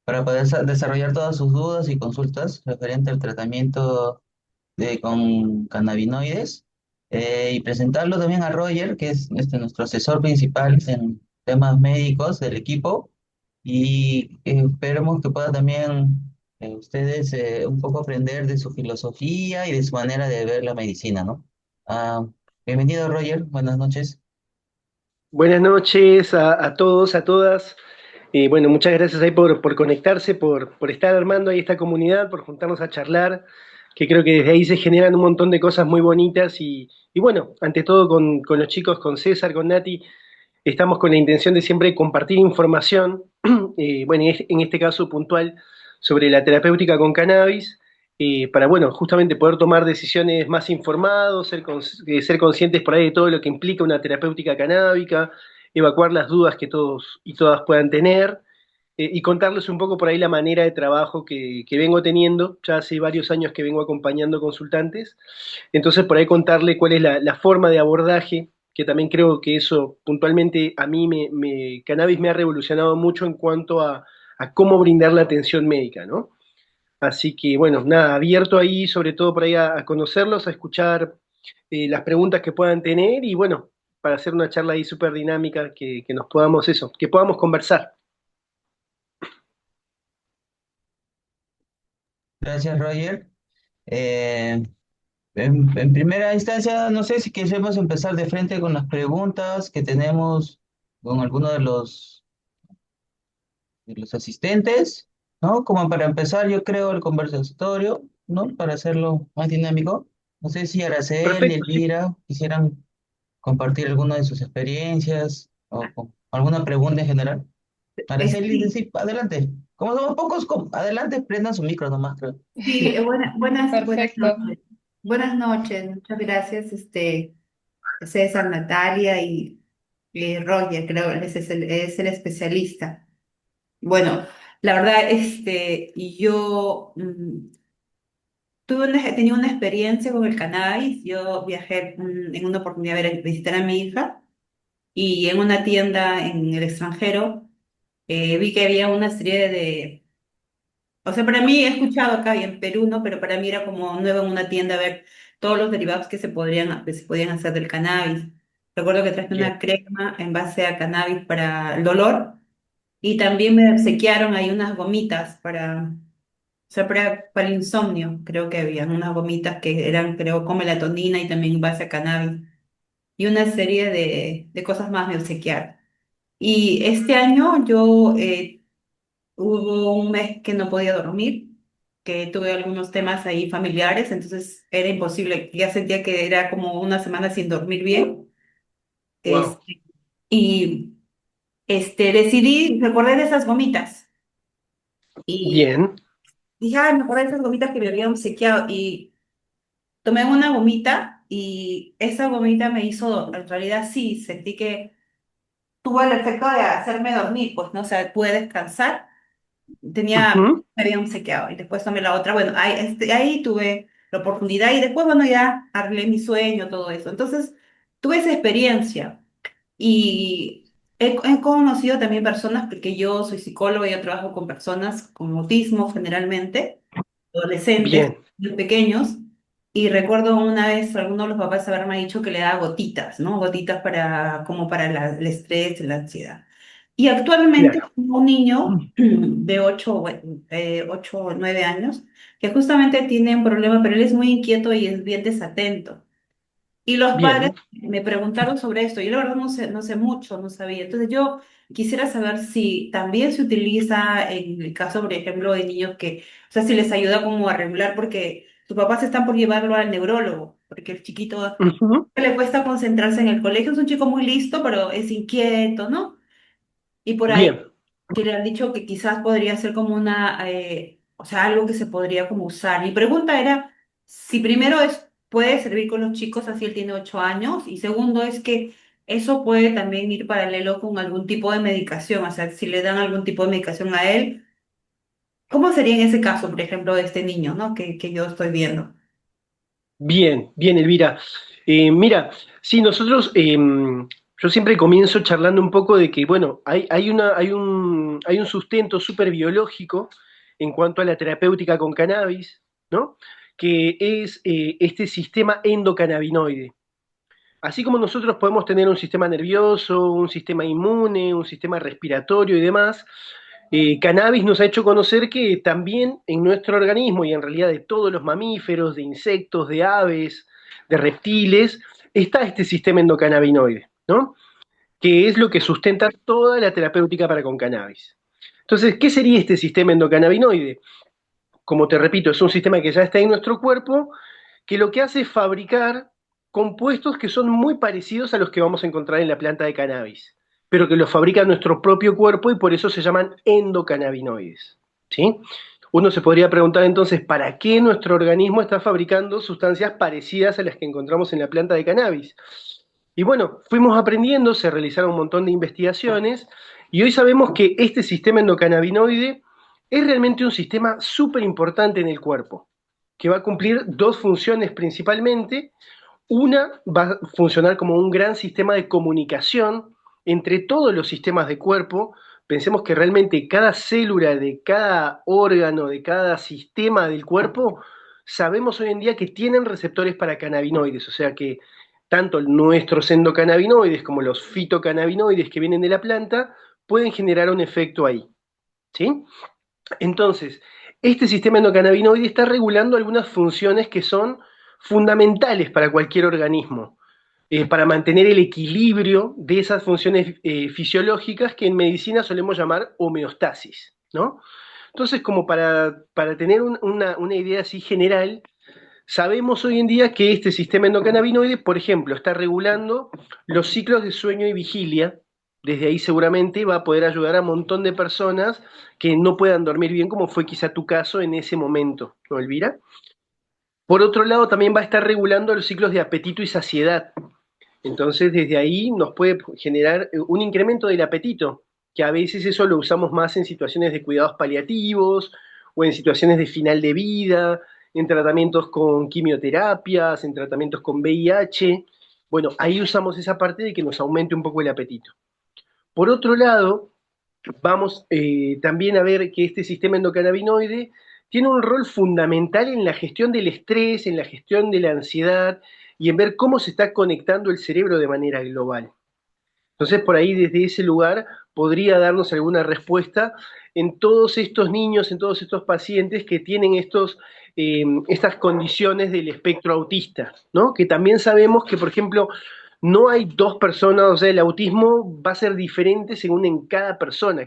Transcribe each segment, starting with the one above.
para poder desarrollar todas sus dudas y consultas referente al tratamiento con cannabinoides y presentarlo también a Roger, que es nuestro asesor principal en temas médicos del equipo y esperemos que pueda también ustedes un poco aprender de su filosofía y de su manera de ver la medicina, ¿no? Ah, bienvenido, Roger, buenas noches. Buenas noches a todos, a todas. Bueno, muchas gracias ahí por conectarse, por estar armando ahí esta comunidad, por juntarnos a charlar, que creo que desde ahí se generan un montón de cosas muy bonitas y bueno, ante todo con los chicos, con César, con Nati, estamos con la intención de siempre compartir información, bueno, en este caso puntual, sobre la terapéutica con cannabis, para, bueno, justamente poder tomar decisiones más informados, ser conscientes por ahí de todo lo que implica una terapéutica canábica, evacuar las dudas que todos y todas puedan tener, y contarles un poco por ahí la manera de trabajo que vengo teniendo, ya hace varios años que vengo acompañando consultantes, entonces por ahí contarle cuál es la forma de abordaje, que también creo que eso puntualmente a mí cannabis me ha revolucionado mucho en cuanto a cómo brindar la atención médica, ¿no? Así que bueno, nada, abierto ahí sobre todo por ahí a conocerlos, a escuchar las preguntas que puedan tener y bueno, para hacer una charla ahí súper dinámica que nos podamos eso, que podamos conversar. Gracias, Roger. Eh, en primera instancia, no sé si queremos empezar de frente con las preguntas que tenemos con alguno de los asistentes, ¿no? Como para empezar, yo creo, el conversatorio, ¿no? Para hacerlo más dinámico. No sé si Araceli y Perfecto, sí. Elvira quisieran compartir alguna de sus experiencias o alguna pregunta en general. Araceli, Sí, sí, adelante. Como somos pocos, adelante, prendan su micro nomás, creo. sí, buenas Perfecto. noches. Buenas noches, muchas gracias, César, Natalia y Roger, creo, es el especialista. Bueno, la verdad, y yo he tenido una experiencia con el cannabis. Yo viajé en una oportunidad a visitar a mi hija y en una tienda en el extranjero vi que había una serie de. O sea, para mí he escuchado acá y en Perú, ¿no? Pero para mí era como nuevo en una tienda ver todos los derivados que se podían hacer del cannabis. Recuerdo que traje Bien, una crema en base a cannabis para el dolor y también me obsequiaron ahí unas gomitas o sea, para el insomnio. Creo que habían unas gomitas que eran, creo, con melatonina y también en base a cannabis y una serie de cosas más me obsequiaron. Y este año yo hubo un mes que no podía dormir, que tuve algunos temas ahí familiares, entonces era imposible. Ya sentía que era como una semana sin dormir bien. wow. Este, y decidí, recordé de esas gomitas. Y Bien. dije, me acordé de esas gomitas que me habían obsequiado. Y tomé una gomita y esa gomita me hizo, en realidad sí, sentí que tuvo el efecto de hacerme dormir, pues, ¿no? O sea, pude descansar. Ujú. Me había obsequiado y después tomé la otra. Bueno, ahí tuve la oportunidad y después, bueno, ya arreglé mi sueño, todo eso. Entonces, tuve esa experiencia y he conocido también personas, porque yo soy psicóloga y yo trabajo con personas con autismo generalmente, adolescentes, Bien, muy pequeños. Y recuerdo una vez alguno de los papás haberme dicho que le daba gotitas, ¿no? Gotitas como para el estrés, la ansiedad. Y actualmente claro. tengo un niño de 8 o 9 años que justamente tiene un problema, pero él es muy inquieto y es bien desatento. Y los padres Bien. me preguntaron sobre esto. Yo la verdad no sé mucho, no sabía. Entonces yo quisiera saber si también se utiliza en el caso, por ejemplo, de niños que, o sea, si les ayuda como a regular, porque sus papás están por llevarlo al neurólogo, porque el chiquito Ujú. le cuesta concentrarse en el colegio. Es un chico muy listo, pero es inquieto, ¿no? Y por ahí Bien. que le han dicho que quizás podría ser como o sea, algo que se podría como usar. Mi pregunta era si primero puede servir con los chicos, así él tiene 8 años, y segundo es que eso puede también ir paralelo con algún tipo de medicación, o sea, si le dan algún tipo de medicación a él, ¿cómo sería en ese caso, por ejemplo, de este niño, ¿no? Que yo estoy viendo. Bien, bien, Elvira. Mira, sí, nosotros Yo siempre comienzo charlando un poco de que, bueno, hay un sustento súper biológico en cuanto a la terapéutica con cannabis, ¿no? Que es este sistema endocannabinoide. Así como nosotros podemos tener un sistema nervioso, un sistema inmune, un sistema respiratorio y demás, cannabis nos ha hecho conocer que también en nuestro organismo y en realidad de todos los mamíferos, de insectos, de aves, de reptiles, está este sistema endocannabinoide, ¿no? Que es lo que sustenta toda la terapéutica para con cannabis. Entonces, ¿qué sería este sistema endocannabinoide? Como te repito, es un sistema que ya está en nuestro cuerpo, que lo que hace es fabricar compuestos que son muy parecidos a los que vamos a encontrar en la planta de cannabis, pero que los fabrica nuestro propio cuerpo y por eso se llaman endocannabinoides. ¿Sí? Uno se podría preguntar entonces, ¿para qué nuestro organismo está fabricando sustancias parecidas a las que encontramos en la planta de cannabis? Y bueno, fuimos aprendiendo, se realizaron un montón de investigaciones y hoy sabemos que este sistema endocannabinoide es realmente un sistema súper importante en el cuerpo, que va a cumplir dos funciones principalmente. Una va a funcionar como un gran sistema de comunicación entre todos los sistemas de cuerpo. Pensemos que realmente cada célula de cada órgano, de cada sistema del cuerpo, sabemos hoy en día que tienen receptores para cannabinoides, o sea que tanto nuestros endocannabinoides como los fitocannabinoides que vienen de la planta pueden generar un efecto ahí. ¿Sí? Entonces, este sistema endocannabinoide está regulando algunas funciones que son fundamentales para cualquier organismo, para mantener el equilibrio de esas funciones fisiológicas que en medicina solemos llamar homeostasis, ¿no? Entonces, como para tener una idea así general, sabemos hoy en día que este sistema endocannabinoide, por ejemplo, está regulando los ciclos de sueño y vigilia. Desde ahí seguramente va a poder ayudar a un montón de personas que no puedan dormir bien, como fue quizá tu caso en ese momento, ¿no, Elvira? Por otro lado, también va a estar regulando los ciclos de apetito y saciedad. Entonces, desde ahí nos puede generar un incremento del apetito, que a veces eso lo usamos más en situaciones de cuidados paliativos o en situaciones de final de vida, en tratamientos con quimioterapias, en tratamientos con VIH. Bueno, ahí usamos esa parte de que nos aumente un poco el apetito. Por otro lado, vamos también a ver que este sistema endocannabinoide tiene un rol fundamental en la gestión del estrés, en la gestión de la ansiedad y en ver cómo se está conectando el cerebro de manera global. Entonces, por ahí, desde ese lugar, podría darnos alguna respuesta en todos estos niños, en todos estos pacientes que tienen estas condiciones del espectro autista, ¿no? Que también sabemos que, por ejemplo, no hay dos personas, o sea, el autismo va a ser diferente según en cada persona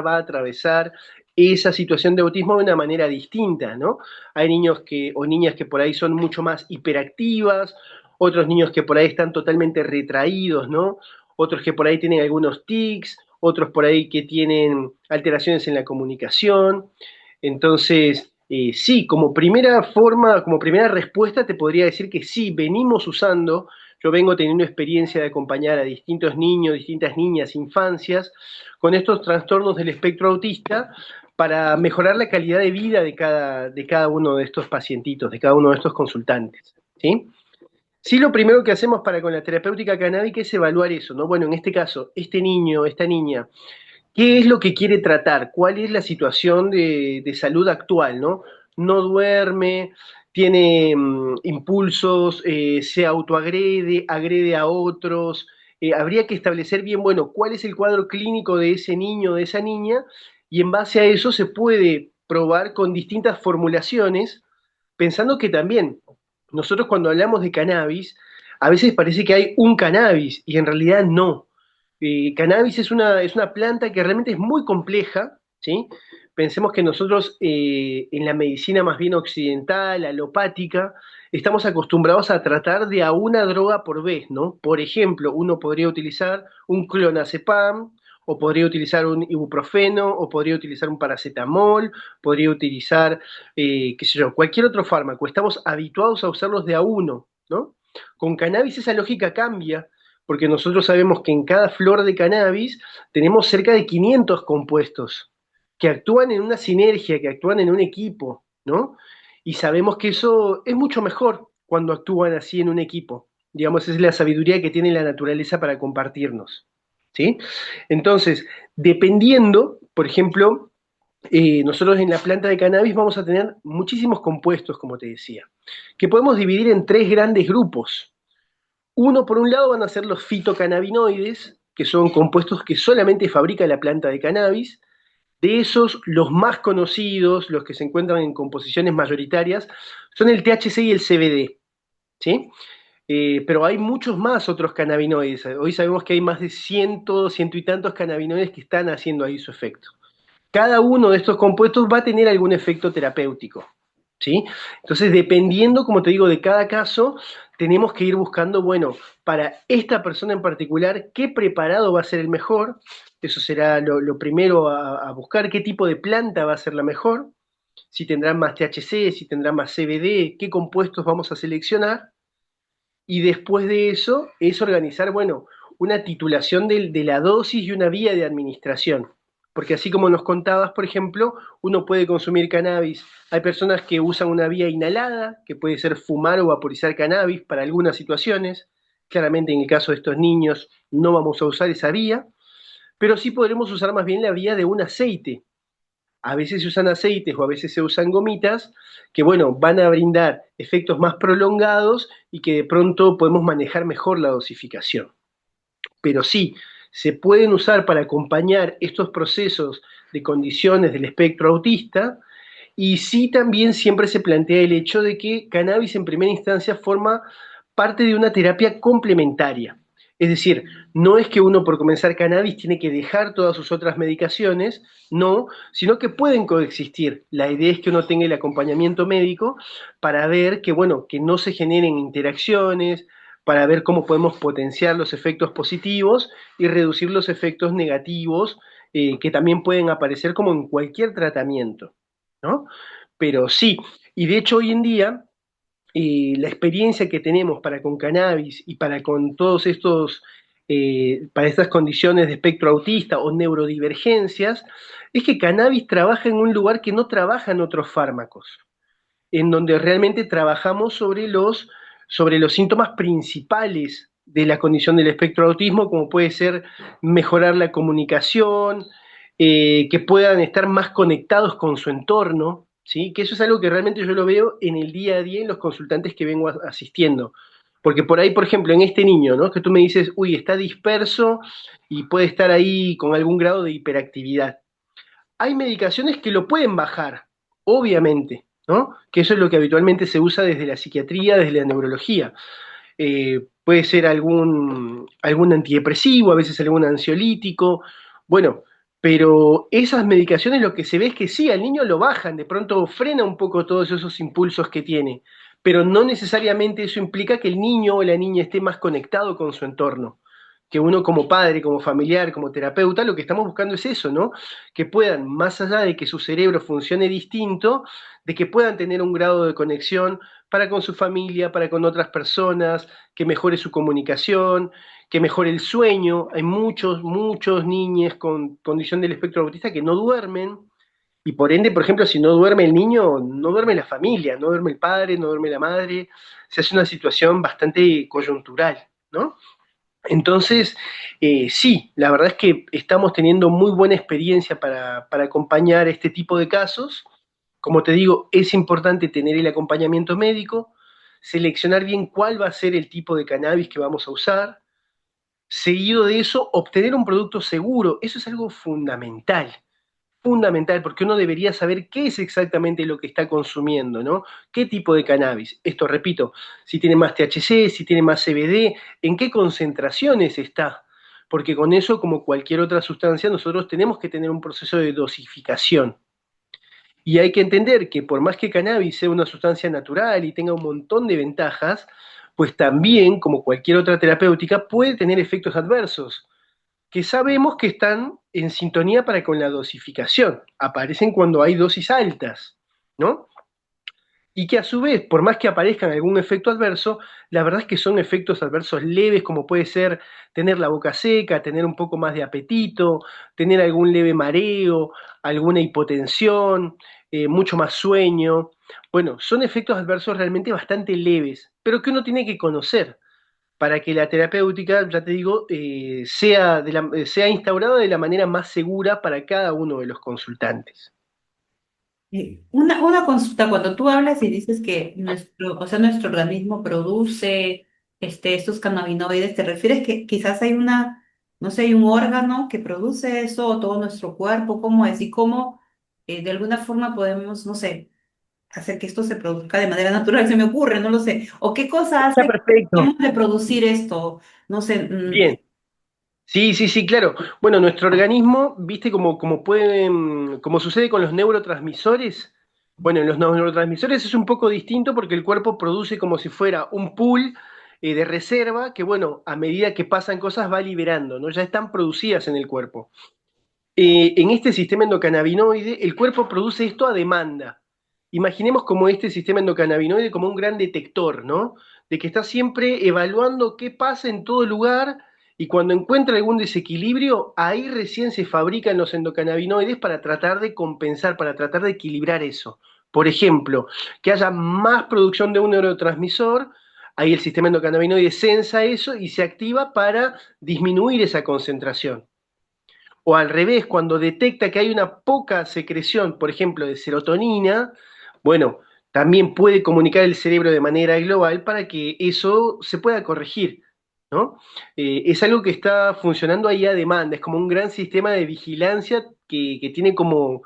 va a atravesar esa situación de autismo de una manera distinta, ¿no? Hay niños o niñas que por ahí son mucho más hiperactivas, otros niños que por ahí están totalmente retraídos, ¿no? Otros que por ahí tienen algunos tics, otros por ahí que tienen alteraciones en la comunicación. Entonces, sí, como primera forma, como primera respuesta, te podría decir que sí, venimos usando, yo vengo teniendo experiencia de acompañar a distintos niños, distintas niñas, infancias, con estos trastornos del espectro autista para mejorar la calidad de vida de cada uno de estos pacientitos, de cada uno de estos consultantes. ¿Sí? Sí, lo primero que hacemos para con la terapéutica canábica es evaluar eso, ¿no? Bueno, en este caso, este niño, esta niña, ¿qué es lo que quiere tratar? ¿Cuál es la situación de salud actual, ¿no? No duerme, tiene impulsos, se autoagrede, agrede a otros. Habría que establecer bien, bueno, cuál es el cuadro clínico de ese niño, de esa niña, y en base a eso se puede probar con distintas formulaciones, pensando que también nosotros cuando hablamos de cannabis, a veces parece que hay un cannabis y en realidad no. Cannabis es una planta que realmente es muy compleja, ¿sí? Pensemos que nosotros en la medicina más bien occidental, alopática, estamos acostumbrados a tratar de a una droga por vez, ¿no? Por ejemplo, uno podría utilizar un clonazepam, o podría utilizar un ibuprofeno, o podría utilizar un paracetamol, podría utilizar, qué sé yo, cualquier otro fármaco. Estamos habituados a usarlos de a uno, ¿no? Con cannabis esa lógica cambia, porque nosotros sabemos que en cada flor de cannabis tenemos cerca de 500 compuestos que actúan en una sinergia, que actúan en un equipo, ¿no? Y sabemos que eso es mucho mejor cuando actúan así en un equipo. Digamos, es la sabiduría que tiene la naturaleza para compartirnos, ¿sí? Entonces, dependiendo, por ejemplo, nosotros en la planta de cannabis vamos a tener muchísimos compuestos, como te decía, que podemos dividir en tres grandes grupos. Uno, por un lado, van a ser los fitocannabinoides, que son compuestos que solamente fabrica la planta de cannabis. De esos, los más conocidos, los que se encuentran en composiciones mayoritarias, son el THC y el CBD, ¿sí? Pero hay muchos más otros cannabinoides. Hoy sabemos que hay más de ciento y tantos cannabinoides que están haciendo ahí su efecto. Cada uno de estos compuestos va a tener algún efecto terapéutico, ¿sí? Entonces, dependiendo, como te digo, de cada caso, tenemos que ir buscando, bueno, para esta persona en particular, qué preparado va a ser el mejor. Eso será lo primero a buscar, qué tipo de planta va a ser la mejor, si tendrán más THC, si tendrán más CBD, qué compuestos vamos a seleccionar. Y después de eso es organizar, bueno, una titulación de la dosis y una vía de administración. Porque así como nos contabas, por ejemplo, uno puede consumir cannabis. Hay personas que usan una vía inhalada, que puede ser fumar o vaporizar cannabis para algunas situaciones. Claramente en el caso de estos niños no vamos a usar esa vía, pero sí podremos usar más bien la vía de un aceite. A veces se usan aceites o a veces se usan gomitas que, bueno, van a brindar efectos más prolongados y que de pronto podemos manejar mejor la dosificación. Pero sí, se pueden usar para acompañar estos procesos de condiciones del espectro autista y sí también siempre se plantea el hecho de que cannabis en primera instancia forma parte de una terapia complementaria. Es decir, no es que uno por comenzar cannabis tiene que dejar todas sus otras medicaciones, no, sino que pueden coexistir. La idea es que uno tenga el acompañamiento médico para ver que, bueno, que no se generen interacciones, para ver cómo podemos potenciar los efectos positivos y reducir los efectos negativos que también pueden aparecer como en cualquier tratamiento, ¿no? Pero sí, y de hecho hoy en día la experiencia que tenemos para con cannabis y para con todos estos, para estas condiciones de espectro autista o neurodivergencias, es que cannabis trabaja en un lugar que no trabajan otros fármacos, en donde realmente trabajamos sobre los síntomas principales de la condición del espectro autismo, como puede ser mejorar la comunicación, que puedan estar más conectados con su entorno, ¿sí? Que eso es algo que realmente yo lo veo en el día a día en los consultantes que vengo asistiendo. Porque por ahí, por ejemplo, en este niño, ¿no? Que tú me dices, uy, está disperso y puede estar ahí con algún grado de hiperactividad. Hay medicaciones que lo pueden bajar, obviamente, ¿no? Que eso es lo que habitualmente se usa desde la psiquiatría, desde la neurología. Puede ser algún antidepresivo, a veces algún ansiolítico, bueno, pero esas medicaciones lo que se ve es que sí, al niño lo bajan, de pronto frena un poco todos esos impulsos que tiene, pero no necesariamente eso implica que el niño o la niña esté más conectado con su entorno. Que uno como padre, como familiar, como terapeuta, lo que estamos buscando es eso, ¿no? Que puedan, más allá de que su cerebro funcione distinto, de que puedan tener un grado de conexión para con su familia, para con otras personas, que mejore su comunicación, que mejore el sueño. Hay muchos niños con condición del espectro autista que no duermen y por ende, por ejemplo, si no duerme el niño, no duerme la familia, no duerme el padre, no duerme la madre. Se hace una situación bastante coyuntural, ¿no? Entonces, sí, la verdad es que estamos teniendo muy buena experiencia para acompañar este tipo de casos. Como te digo, es importante tener el acompañamiento médico, seleccionar bien cuál va a ser el tipo de cannabis que vamos a usar, seguido de eso, obtener un producto seguro. Eso es algo fundamental, fundamental, porque uno debería saber qué es exactamente lo que está consumiendo, ¿no? ¿Qué tipo de cannabis? Esto, repito, si tiene más THC, si tiene más CBD, en qué concentraciones está. Porque con eso, como cualquier otra sustancia, nosotros tenemos que tener un proceso de dosificación. Y hay que entender que por más que cannabis sea una sustancia natural y tenga un montón de ventajas, pues también, como cualquier otra terapéutica, puede tener efectos adversos, que sabemos que están en sintonía para con la dosificación. Aparecen cuando hay dosis altas, ¿no? Y que a su vez, por más que aparezcan algún efecto adverso, la verdad es que son efectos adversos leves, como puede ser tener la boca seca, tener un poco más de apetito, tener algún leve mareo, alguna hipotensión, mucho más sueño. Bueno, son efectos adversos realmente bastante leves, pero que uno tiene que conocer. para que la terapéutica, ya te digo, sea, sea instaurada de la manera más segura para cada uno de los consultantes. Una consulta, cuando tú hablas y dices que nuestro, o sea, nuestro organismo produce estos cannabinoides, ¿te refieres que quizás hay una, no sé, hay un órgano que produce eso, o todo nuestro cuerpo? ¿Cómo es? Y cómo de alguna forma podemos, no sé, hacer que esto se produzca de manera natural, se me ocurre, no lo sé. ¿O qué cosa Está hace que perfecto. dejemos de producir esto? No sé, Bien. Sí, sí, sí, claro. Bueno, nuestro organismo, viste, como pueden, como sucede con los neurotransmisores, bueno, en los neurotransmisores es un poco distinto porque el cuerpo produce como si fuera un pool de reserva que, bueno, a medida que pasan cosas va liberando, ¿no? Ya están producidas en el cuerpo. En este sistema endocannabinoide, el cuerpo produce esto a demanda. Imaginemos como este sistema endocannabinoide como un gran detector, ¿no? De que está siempre evaluando qué pasa en todo lugar y cuando encuentra algún desequilibrio, ahí recién se fabrican los endocannabinoides para tratar de compensar, para tratar de equilibrar eso. Por ejemplo, que haya más producción de un neurotransmisor, ahí el sistema endocannabinoide sensa eso y se activa para disminuir esa concentración. O al revés, cuando detecta que hay una poca secreción, por ejemplo, de serotonina, bueno, también puede comunicar el cerebro de manera global para que eso se pueda corregir, ¿no? Es algo que está funcionando ahí a demanda, es como un gran sistema de vigilancia que tiene como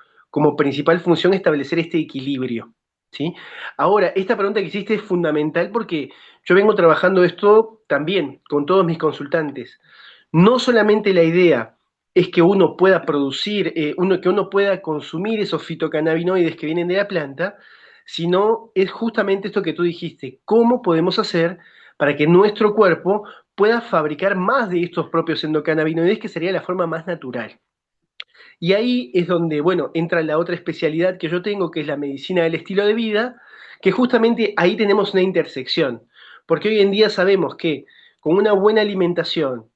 principal función establecer este equilibrio, ¿sí? Ahora, esta pregunta que hiciste es fundamental porque yo vengo trabajando esto también con todos mis consultantes. No solamente la idea es que uno pueda producir, que uno pueda consumir esos fitocannabinoides que vienen de la planta, sino es justamente esto que tú dijiste, cómo podemos hacer para que nuestro cuerpo pueda fabricar más de estos propios endocannabinoides, que sería la forma más natural. Y ahí es donde, bueno, entra la otra especialidad que yo tengo, que es la medicina del estilo de vida, que justamente ahí tenemos una intersección, porque hoy en día sabemos que con una buena alimentación,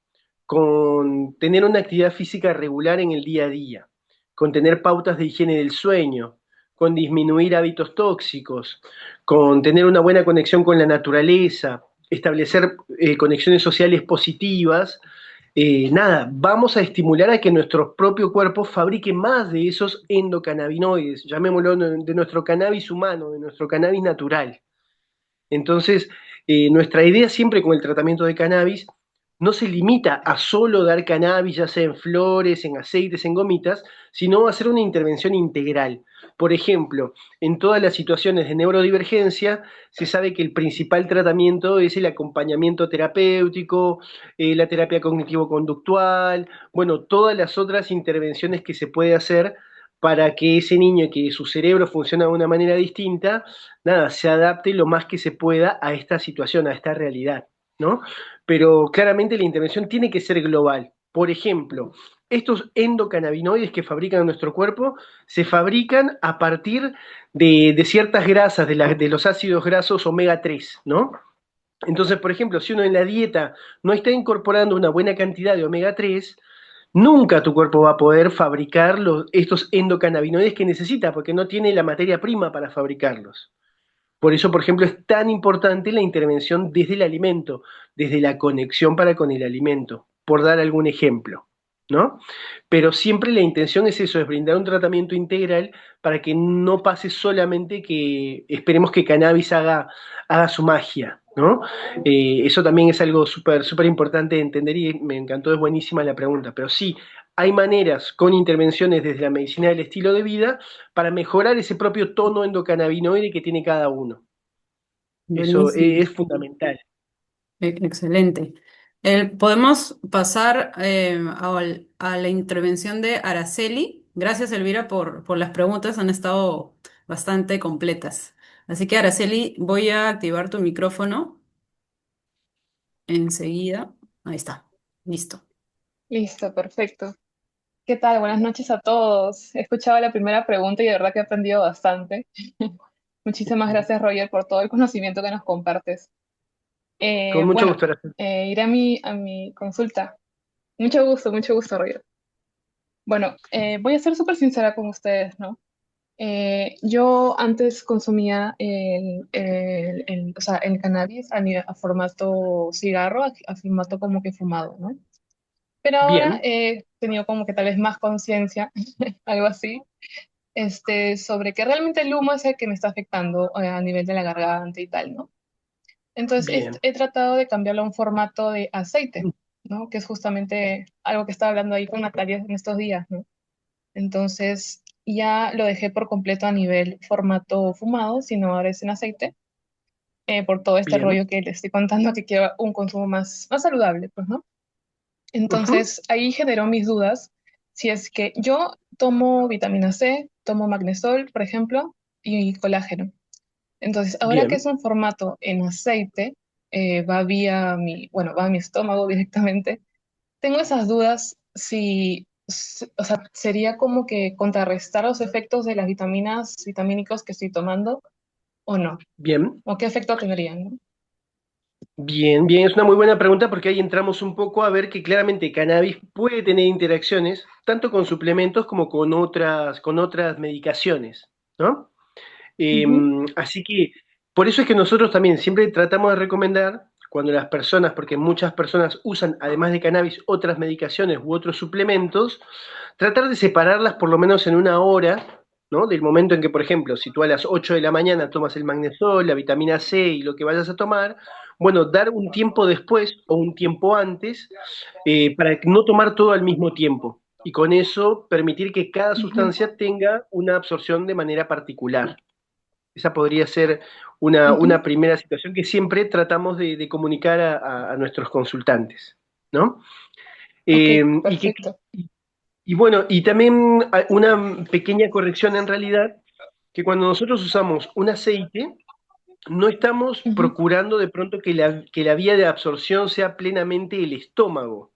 con tener una actividad física regular en el día a día, con tener pautas de higiene del sueño, con disminuir hábitos tóxicos, con tener una buena conexión con la naturaleza, establecer conexiones sociales positivas, nada, vamos a estimular a que nuestro propio cuerpo fabrique más de esos endocannabinoides, llamémoslo de nuestro cannabis humano, de nuestro cannabis natural. Entonces, nuestra idea siempre con el tratamiento de cannabis no se limita a solo dar cannabis, ya sea en flores, en aceites, en gomitas, sino a hacer una intervención integral. Por ejemplo, en todas las situaciones de neurodivergencia, se sabe que el principal tratamiento es el acompañamiento terapéutico, la terapia cognitivo-conductual, bueno, todas las otras intervenciones que se puede hacer para que ese niño que su cerebro funciona de una manera distinta, nada, se adapte lo más que se pueda a esta situación, a esta realidad, ¿no? Pero claramente la intervención tiene que ser global. Por ejemplo, estos endocannabinoides que fabrican en nuestro cuerpo se fabrican a partir de ciertas grasas, de los ácidos grasos omega 3, ¿no? Entonces, por ejemplo, si uno en la dieta no está incorporando una buena cantidad de omega 3, nunca tu cuerpo va a poder fabricar estos endocannabinoides que necesita, porque no tiene la materia prima para fabricarlos. Por eso, por ejemplo, es tan importante la intervención desde el alimento, desde la conexión para con el alimento, por dar algún ejemplo, ¿no? Pero siempre la intención es eso, es brindar un tratamiento integral para que no pase solamente que esperemos que cannabis haga su magia, ¿no? Eso también es algo súper súper importante de entender y me encantó, es buenísima la pregunta, pero sí, hay maneras con intervenciones desde la medicina del estilo de vida para mejorar ese propio tono endocannabinoide que tiene cada uno. Eso buenísimo. es fundamental. Excelente. Podemos pasar a la intervención de Araceli. Gracias, Elvira, por las preguntas. Han estado bastante completas. Así que, Araceli, voy a activar tu micrófono enseguida. Ahí está. Listo. Listo, perfecto. ¿Qué tal? Buenas noches a todos. He escuchado la primera pregunta y de verdad que he aprendido bastante. Muchísimas gracias, Roger, por todo el conocimiento que nos compartes. Con mucho Bueno, gusto, Araceli. iré a mi consulta. Mucho gusto, Roger. Bueno, voy a ser súper sincera con ustedes, ¿no? yo antes consumía o sea, el cannabis a formato cigarro, a formato como que fumado, ¿no? Pero ahora Bien, he tenido como que tal vez más conciencia, algo así, sobre que realmente el humo es el que me está afectando a nivel de la garganta y tal, ¿no? Entonces bien, he tratado de cambiarlo a un formato de aceite, ¿no? Que es justamente algo que estaba hablando ahí con Natalia en estos días, ¿no? Entonces ya lo dejé por completo a nivel formato fumado, sino ahora es en aceite, por todo este bien. rollo que les estoy contando, que quiero un consumo más saludable, pues, ¿no? Ujú, Entonces ahí generó mis dudas si es que yo tomo vitamina C, tomo magnesol, por ejemplo, y colágeno. Entonces, ahora que bien, es un formato en aceite, bueno, va a mi estómago directamente. Tengo esas dudas si, o sea, sería como que contrarrestar los efectos de las vitaminas vitamínicos que estoy tomando o no, bien. o qué efecto tendrían, ¿no? Bien, bien, es una muy buena pregunta porque ahí entramos un poco a ver que claramente cannabis puede tener interacciones tanto con suplementos como con otras medicaciones, ¿no? Eh, Ujú, Así que por eso es que nosotros también siempre tratamos de recomendar cuando las personas, porque muchas personas usan además de cannabis otras medicaciones u otros suplementos, tratar de separarlas por lo menos en una hora, ¿no? Del momento en que, por ejemplo, si tú a las 8 de la mañana tomas el magnesol, la vitamina C y lo que vayas a tomar, bueno, dar un tiempo después o un tiempo antes para no tomar todo al mismo tiempo. Y con eso permitir que cada ujú, sustancia tenga una absorción de manera particular. Esa podría ser una ujú. primera situación que siempre tratamos de comunicar a nuestros consultantes, ¿no? Ok, Y que perfecto. y bueno, y también una pequeña corrección en realidad, que cuando nosotros usamos un aceite, no estamos Ujú, procurando de pronto que la vía de absorción sea plenamente el estómago,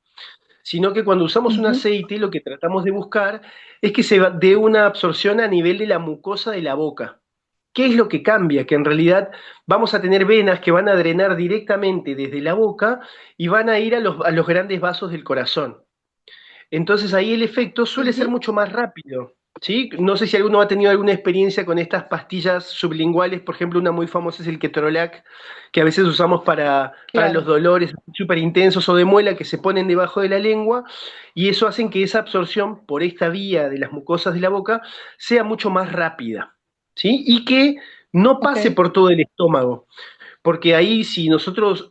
sino que cuando usamos un ujú. aceite, lo que tratamos de buscar es que dé una absorción a nivel de la mucosa de la boca. ¿Qué es lo que cambia? Que en realidad vamos a tener venas que van a drenar directamente desde la boca y van a ir a los grandes vasos del corazón. Entonces ahí el efecto suele ser Ujú, mucho más rápido, ¿sí? No sé si alguno ha tenido alguna experiencia con estas pastillas sublinguales, por ejemplo, una muy famosa es el ketorolac, que a veces usamos para los claro. dolores súper intensos o de muela que se ponen debajo de la lengua, y eso hace que esa absorción por esta vía de las mucosas de la boca sea mucho más rápida, ¿sí? Y que no Ok. pase por todo el estómago. Porque ahí si nosotros,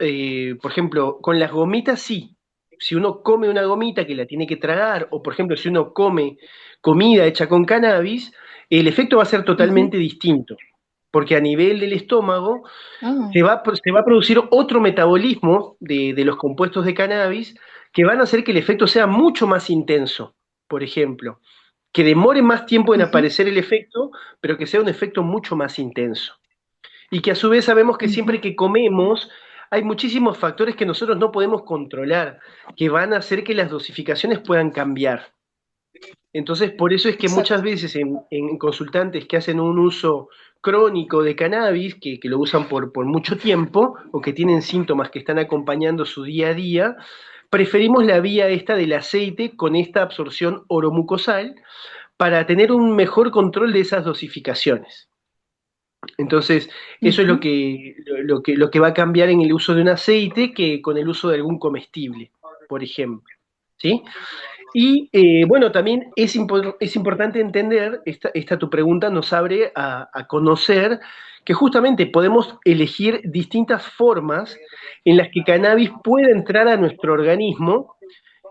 por ejemplo, con las gomitas sí, si uno come una gomita que la tiene que tragar, o por ejemplo, si uno come comida hecha con cannabis, el efecto va a ser Ujú. totalmente distinto, porque a nivel del estómago Ah, se va a producir otro metabolismo de los compuestos de cannabis que van a hacer que el efecto sea mucho más intenso, por ejemplo, que demore más tiempo en ujú, aparecer el efecto, pero que sea un efecto mucho más intenso. Y que a su vez sabemos que siempre ujú. que comemos hay muchísimos factores que nosotros no podemos controlar, que van a hacer que las dosificaciones puedan cambiar. Entonces, por eso es que muchas Exacto. veces en consultantes que hacen un uso crónico de cannabis, que lo usan por mucho tiempo, o que tienen síntomas que están acompañando su día a día, preferimos la vía esta del aceite con esta absorción oromucosal para tener un mejor control de esas dosificaciones. Entonces, eso es Ujú. lo que va a cambiar en el uso de un aceite que con el uso de algún comestible, por ejemplo. ¿Sí? Y bueno, también es importante entender, esta tu pregunta nos abre a conocer que justamente podemos elegir distintas formas en las que cannabis puede entrar a nuestro organismo.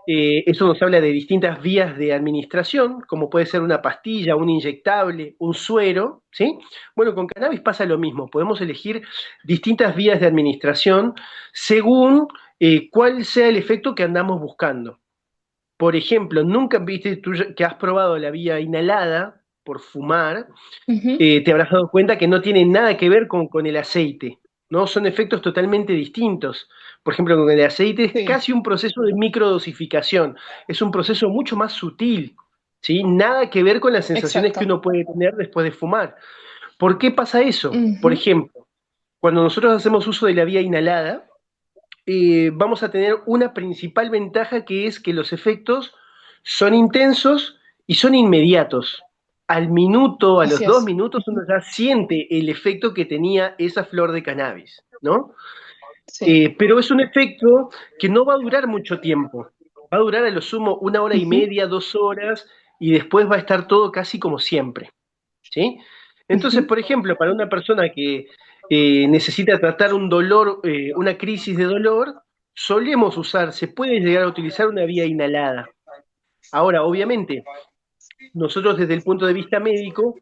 Eso nos habla de distintas vías de administración, como puede ser una pastilla, un inyectable, un suero, ¿sí? Bueno, con cannabis pasa lo mismo, podemos elegir distintas vías de administración según cuál sea el efecto que andamos buscando. Por ejemplo, nunca viste tú que has probado la vía inhalada por fumar, Ujú. te habrás dado cuenta que no tiene nada que ver con el aceite, ¿no? Son efectos totalmente distintos. Por ejemplo, con el aceite es Sí, casi un proceso de microdosificación, es un proceso mucho más sutil, ¿sí? Nada que ver con las sensaciones que exacto. uno puede tener después de fumar. ¿Por qué pasa eso? Por Ujú, ejemplo, cuando nosotros hacemos uso de la vía inhalada, vamos a tener una principal ventaja que es que los efectos son intensos y son inmediatos. al minuto, a los Así dos es. minutos, uno Ujú. ya siente el efecto que tenía esa flor de cannabis, ¿no? Sí. Pero es un efecto que no va a durar mucho tiempo. Va a durar a lo sumo 1 hora y media, 2 horas, y después va a estar todo casi como siempre, ¿sí? Entonces, Ujú. por ejemplo, para una persona que necesita tratar un dolor, una crisis de dolor, solemos usar, se puede llegar a utilizar una vía inhalada. Ahora, obviamente, nosotros desde el punto de vista médico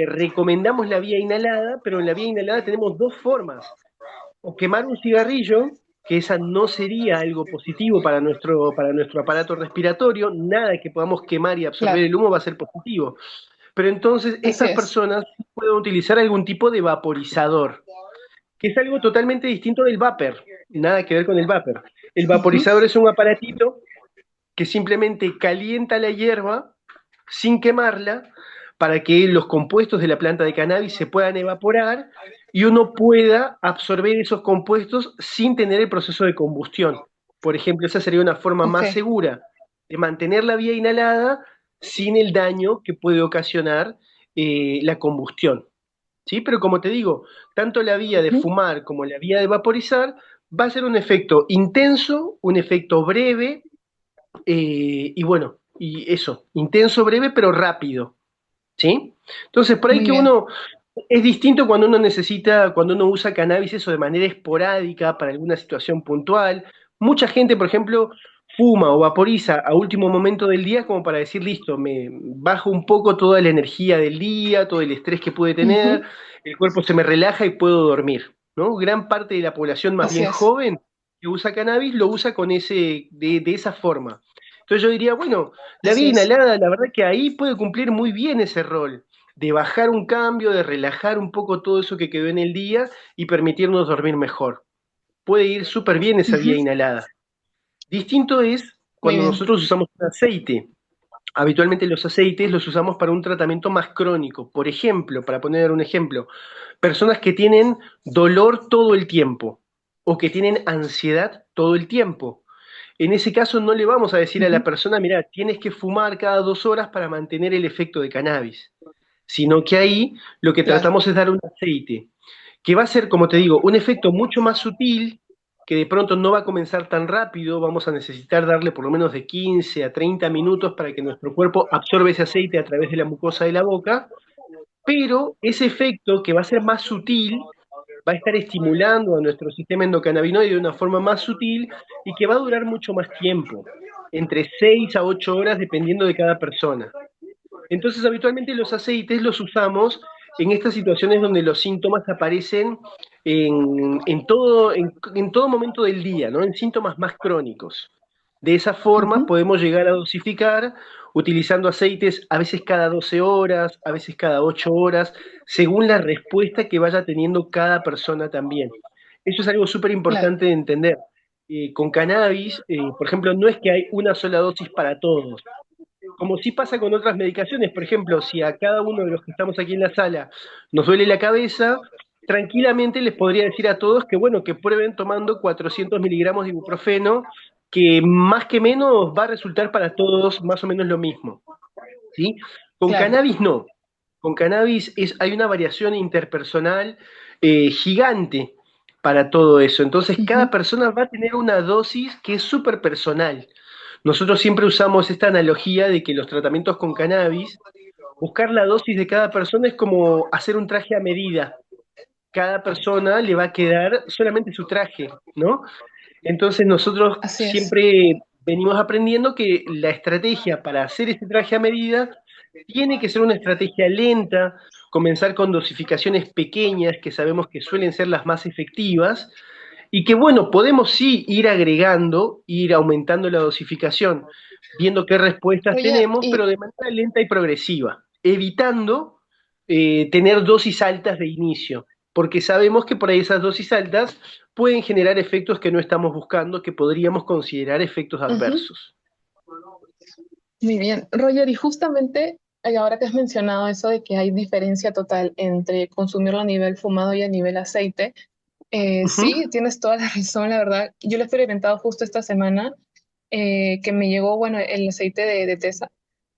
recomendamos la vía inhalada, pero en la vía inhalada tenemos dos formas: o quemar un cigarrillo, que esa no sería algo positivo para nuestro aparato respiratorio, nada que podamos quemar y absorber Claro, el humo va a ser positivo. Pero entonces así esas es. personas pueden utilizar algún tipo de vaporizador, que es algo totalmente distinto del vapor, nada que ver con el vapor. El Ujú. vaporizador es un aparatito que simplemente calienta la hierba sin quemarla para que los compuestos de la planta de cannabis se puedan evaporar y uno pueda absorber esos compuestos sin tener el proceso de combustión. Por ejemplo, esa sería una forma Ok. más segura de mantener la vía inhalada sin el daño que puede ocasionar la combustión. ¿Sí? Pero como te digo, tanto la vía de Ujú. fumar como la vía de vaporizar va a ser un efecto intenso, un efecto breve, y bueno, y eso, intenso, breve, pero rápido, ¿sí? Entonces, por ahí Muy que bien. uno, es distinto cuando uno necesita, cuando uno usa cannabis, eso de manera esporádica, para alguna situación puntual. Mucha gente, por ejemplo, fuma o vaporiza a último momento del día como para decir, listo, me bajo un poco toda la energía del día, todo el estrés que pude tener, Ujú. el cuerpo se me relaja y puedo dormir, ¿no? Gran parte de la población más Así bien es. joven que usa cannabis lo usa con de esa forma. Entonces yo diría, bueno, la Así vía es. inhalada, la verdad que ahí puede cumplir muy bien ese rol de bajar un cambio, de relajar un poco todo eso que quedó en el día y permitirnos dormir mejor. Puede ir súper bien esa vía Ujú. inhalada. Distinto es Muy cuando bien. nosotros usamos un aceite. Habitualmente los aceites los usamos para un tratamiento más crónico. Por ejemplo, para poner un ejemplo, personas que tienen dolor todo el tiempo o que tienen ansiedad todo el tiempo. En ese caso no le vamos a decir a la Ujú. persona, mira, tienes que fumar cada 2 horas para mantener el efecto de cannabis, sino que ahí lo que Claro. tratamos es dar un aceite, que va a ser, como te digo, un efecto mucho más sutil, que de pronto no va a comenzar tan rápido, vamos a necesitar darle por lo menos de 15 a 30 minutos para que nuestro cuerpo absorba ese aceite a través de la mucosa de la boca, pero ese efecto que va a ser más sutil va a estar estimulando a nuestro sistema endocannabinoide de una forma más sutil y que va a durar mucho más tiempo, entre 6 a 8 horas dependiendo de cada persona. Entonces, habitualmente los aceites los usamos en estas situaciones donde los síntomas aparecen en todo momento del día, ¿no? En síntomas más crónicos. De esa forma Ujú. podemos llegar a dosificar utilizando aceites a veces cada 12 horas, a veces cada 8 horas, según la respuesta que vaya teniendo cada persona también. Eso es algo súper Claro. importante de entender. Con cannabis, por ejemplo, no es que hay una sola dosis para todos, como sí pasa con otras medicaciones. Por ejemplo, si a cada uno de los que estamos aquí en la sala nos duele la cabeza, tranquilamente les podría decir a todos que, bueno, que prueben tomando 400 miligramos de ibuprofeno, que más que menos va a resultar para todos más o menos lo mismo, ¿sí? Con Claro. cannabis no. Con cannabis hay una variación interpersonal gigante para todo eso. Entonces, cada Ujú. persona va a tener una dosis que es súper personal. Nosotros siempre usamos esta analogía de que los tratamientos con cannabis, buscar la dosis de cada persona es como hacer un traje a medida. Cada persona le va a quedar solamente su traje, ¿no? Entonces nosotros Así es. siempre venimos aprendiendo que la estrategia para hacer ese traje a medida tiene que ser una estrategia lenta, comenzar con dosificaciones pequeñas que sabemos que suelen ser las más efectivas y que bueno, podemos sí ir agregando, ir aumentando la dosificación, viendo qué respuestas Roger, tenemos, pero y de manera lenta y progresiva, evitando tener dosis altas de inicio, porque sabemos que por ahí esas dosis altas pueden generar efectos que no estamos buscando, que podríamos considerar efectos ujú. adversos. Muy bien. Roger, y justamente ahora que has mencionado eso de que hay diferencia total entre consumirlo a nivel fumado y a nivel aceite, Ujú. sí, tienes toda la razón, la verdad. Yo lo he experimentado justo esta semana, que me llegó, bueno, el aceite de Tesa.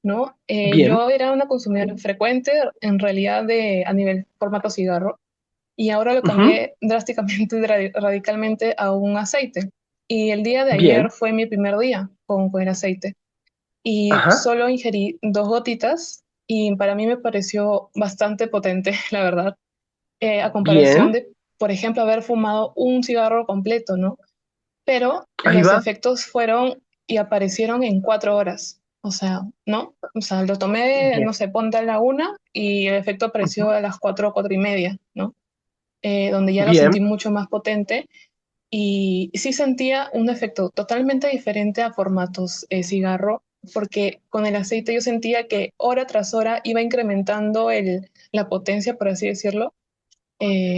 ¿no? Bien, Yo era una consumidora frecuente, en realidad, a nivel formato cigarro, y ahora lo ujú, cambié drásticamente, radicalmente a un aceite. Y el día de bien, ayer fue mi primer día con el aceite. Y ajá, solo ingerí 2 gotitas y para mí me pareció bastante potente, la verdad, a comparación bien, de, por ejemplo, haber fumado un cigarro completo, ¿no? Pero ahí los va, efectos fueron y aparecieron en 4 horas. O sea, ¿no? O sea, lo tomé, bien, no sé, ponte a la 1 y el efecto apareció ujú, a las 4, 4:30, ¿no? Donde ya lo bien. sentí mucho más potente y sí sentía un efecto totalmente diferente a formatos cigarro, porque con el aceite yo sentía que hora tras hora iba incrementando la potencia, por así decirlo,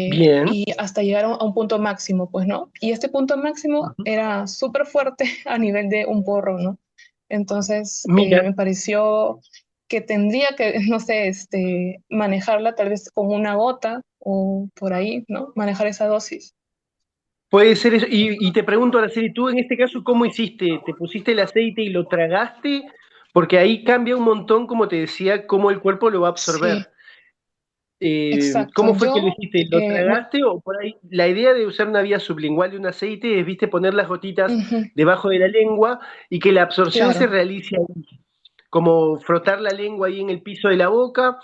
Bien, y hasta llegar a un punto máximo, pues, ¿no? Y este punto máximo ujú. era súper fuerte a nivel de un porro, ¿no? Entonces, Mira, me pareció que tendría que, no sé, manejarla tal vez con una gota o por ahí, ¿no? Manejar esa dosis. puede ser eso. Y te pregunto, Araceli, tú en este caso, ¿cómo hiciste? ¿Te pusiste el aceite y lo tragaste? Porque ahí cambia un montón, como te decía, cómo el cuerpo lo va a Sí, absorber. exacto. ¿Cómo fue que lo hiciste? ¿Lo Me, tragaste o por ahí? La idea de usar una vía sublingual de un aceite es, viste, poner las gotitas ujú, debajo de la lengua y que la absorción se claro. realice ahí, como frotar la lengua ahí en el piso de la boca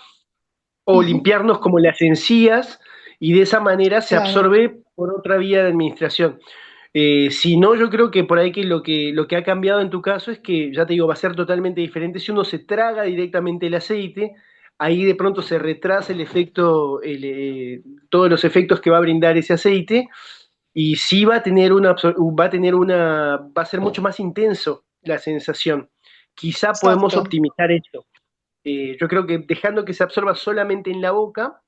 o Ujú, limpiarnos como las encías y de esa manera se claro, absorbe por otra vía de administración. Si no, yo creo que por ahí que lo que ha cambiado en tu caso es que, ya te digo, va a ser totalmente diferente. Si uno se traga directamente el aceite, ahí de pronto se retrasa el efecto, todos los efectos que va a brindar ese aceite, y sí va a ser mucho más intenso la sensación. Quizá podemos exacto, optimizar esto. Yo creo que dejando que se absorba solamente en la boca,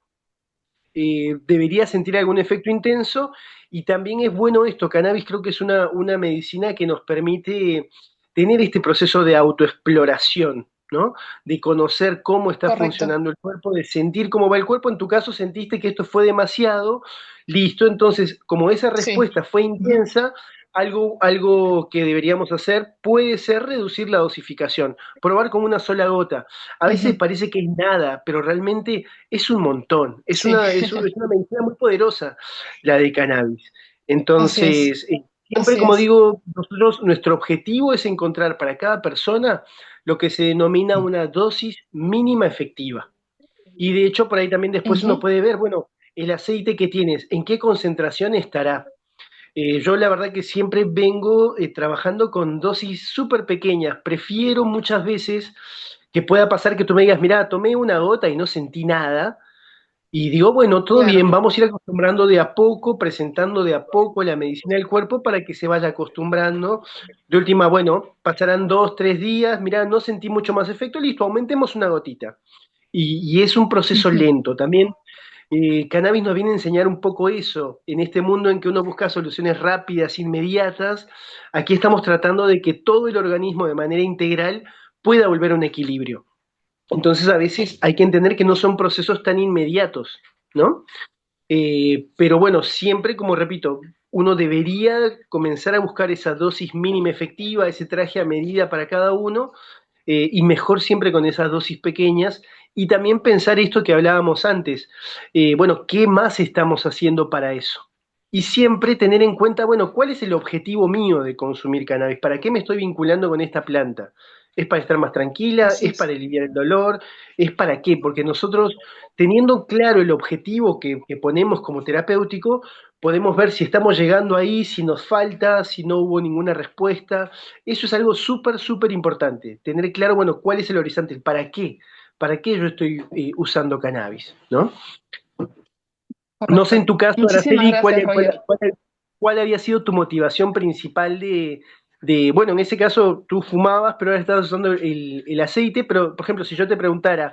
debería sentir algún efecto intenso. Y también es bueno esto, cannabis creo que es una medicina que nos permite tener este proceso de autoexploración, ¿no? De conocer cómo está correcto. funcionando el cuerpo, de sentir cómo va el cuerpo. En tu caso sentiste que esto fue demasiado, listo, entonces como esa Sí, respuesta fue ujú, intensa, algo que deberíamos hacer puede ser reducir la dosificación, probar con una sola gota. A veces ujú, parece que es nada, pero realmente es un montón, sí, es una medicina muy poderosa la de cannabis. así es, Entonces, siempre así como es. digo, nosotros, nuestro objetivo es encontrar para cada persona lo que se denomina una dosis mínima efectiva. Y de hecho, por ahí también después uno Ujú, puede ver, bueno, el aceite que tienes, en qué concentración estará. Yo la verdad que siempre vengo trabajando con dosis súper pequeñas. Prefiero muchas veces que pueda pasar que tú me digas, mira, tomé una gota y no sentí nada. Y digo, bueno, todo claro, bien, vamos a ir acostumbrando de a poco, presentando de a poco la medicina del cuerpo para que se vaya acostumbrando. De última, bueno, pasarán 2, 3 días, mira, no sentí mucho más efecto, listo, aumentemos una gotita. Y es un proceso ujú, lento. También cannabis nos viene a enseñar un poco eso. En este mundo en que uno busca soluciones rápidas, inmediatas, aquí estamos tratando de que todo el organismo de manera integral pueda volver a un equilibrio. Entonces a veces hay que entender que no son procesos tan inmediatos, ¿no? Pero bueno, siempre, como repito, uno debería comenzar a buscar esa dosis mínima efectiva, ese traje a medida para cada uno, y mejor siempre con esas dosis pequeñas. Y también pensar esto que hablábamos antes, bueno, ¿qué más estamos haciendo para eso? Y siempre tener en cuenta, bueno, ¿cuál es el objetivo mío de consumir cannabis? ¿Para qué me estoy vinculando con esta planta? ¿Es para estar más tranquila? así ¿Es es. para aliviar el dolor? ¿Es para qué? Porque nosotros, teniendo claro el objetivo que ponemos como terapéutico, podemos ver si estamos llegando ahí, si nos falta, si no hubo ninguna respuesta. Eso es algo súper, súper importante. Tener claro, bueno, cuál es el horizonte, el para qué yo estoy usando cannabis, ¿no? No sé en Correcto. tu caso, Muchísimas Araceli, gracias, Roger. cuál había sido tu motivación principal bueno, en ese caso tú fumabas, pero ahora estás usando el aceite, pero por ejemplo, si yo te preguntara,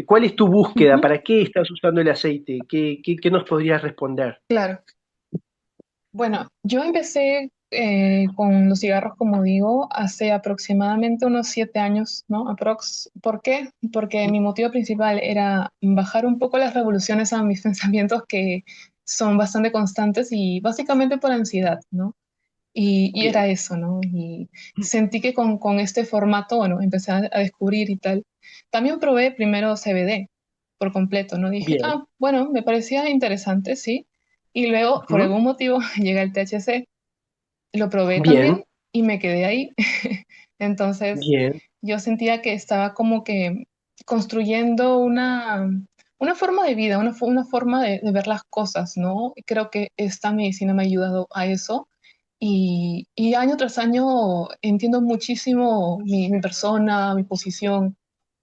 ¿cuál es tu búsqueda? Ujú, ¿Para qué estás usando el aceite? ¿Qué nos podrías responder? claro. Bueno, yo empecé con los cigarros, como digo, hace aproximadamente unos 7 años, ¿no? Aprox. ¿Por qué? Porque mi motivo principal era bajar un poco las revoluciones a mis pensamientos que son bastante constantes y básicamente por ansiedad, ¿no? y Bien, era eso, ¿no? Y sentí que con este formato, bueno, empecé a descubrir y tal. También probé primero CBD por completo, ¿no? Dije, bien, ah, bueno, me parecía interesante, sí. Y luego, por ujú, algún motivo, llega el THC, lo probé bien, también y me quedé ahí. Entonces, bien, yo sentía que estaba como que construyendo una forma de vida, una forma de ver las cosas, ¿no? Y creo que esta medicina me ha ayudado a eso. Y año tras año entiendo muchísimo mi persona, mi posición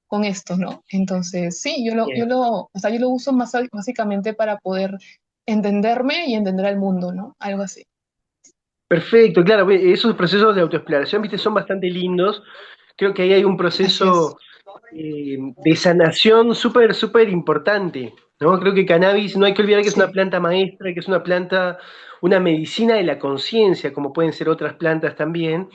con esto, ¿no? Entonces, sí, bien. o sea, yo lo uso más básicamente para poder entenderme y entender al mundo, ¿no? Algo así. Perfecto, claro, esos procesos de autoexploración, viste, son bastante lindos. Creo que ahí hay un Así es. proceso de sanación súper, súper importante, ¿no? Creo que cannabis, no hay que olvidar que es una Sí. planta maestra, que es una planta, una medicina de la conciencia, como pueden ser otras plantas también,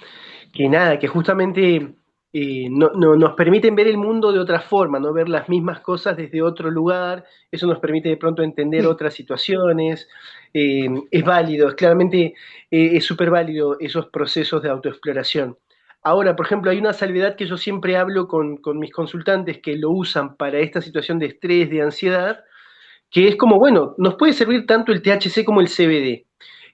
que nada, que justamente nos permiten ver el mundo de otra forma, no ver las mismas cosas desde otro lugar, eso nos permite de pronto entender Sí. otras situaciones, es válido, claramente es súper válido esos procesos de autoexploración. Ahora, por ejemplo, hay una salvedad que yo siempre hablo con mis consultantes que lo usan para esta situación de estrés, de ansiedad, que es como, bueno, nos puede servir tanto el THC como el CBD.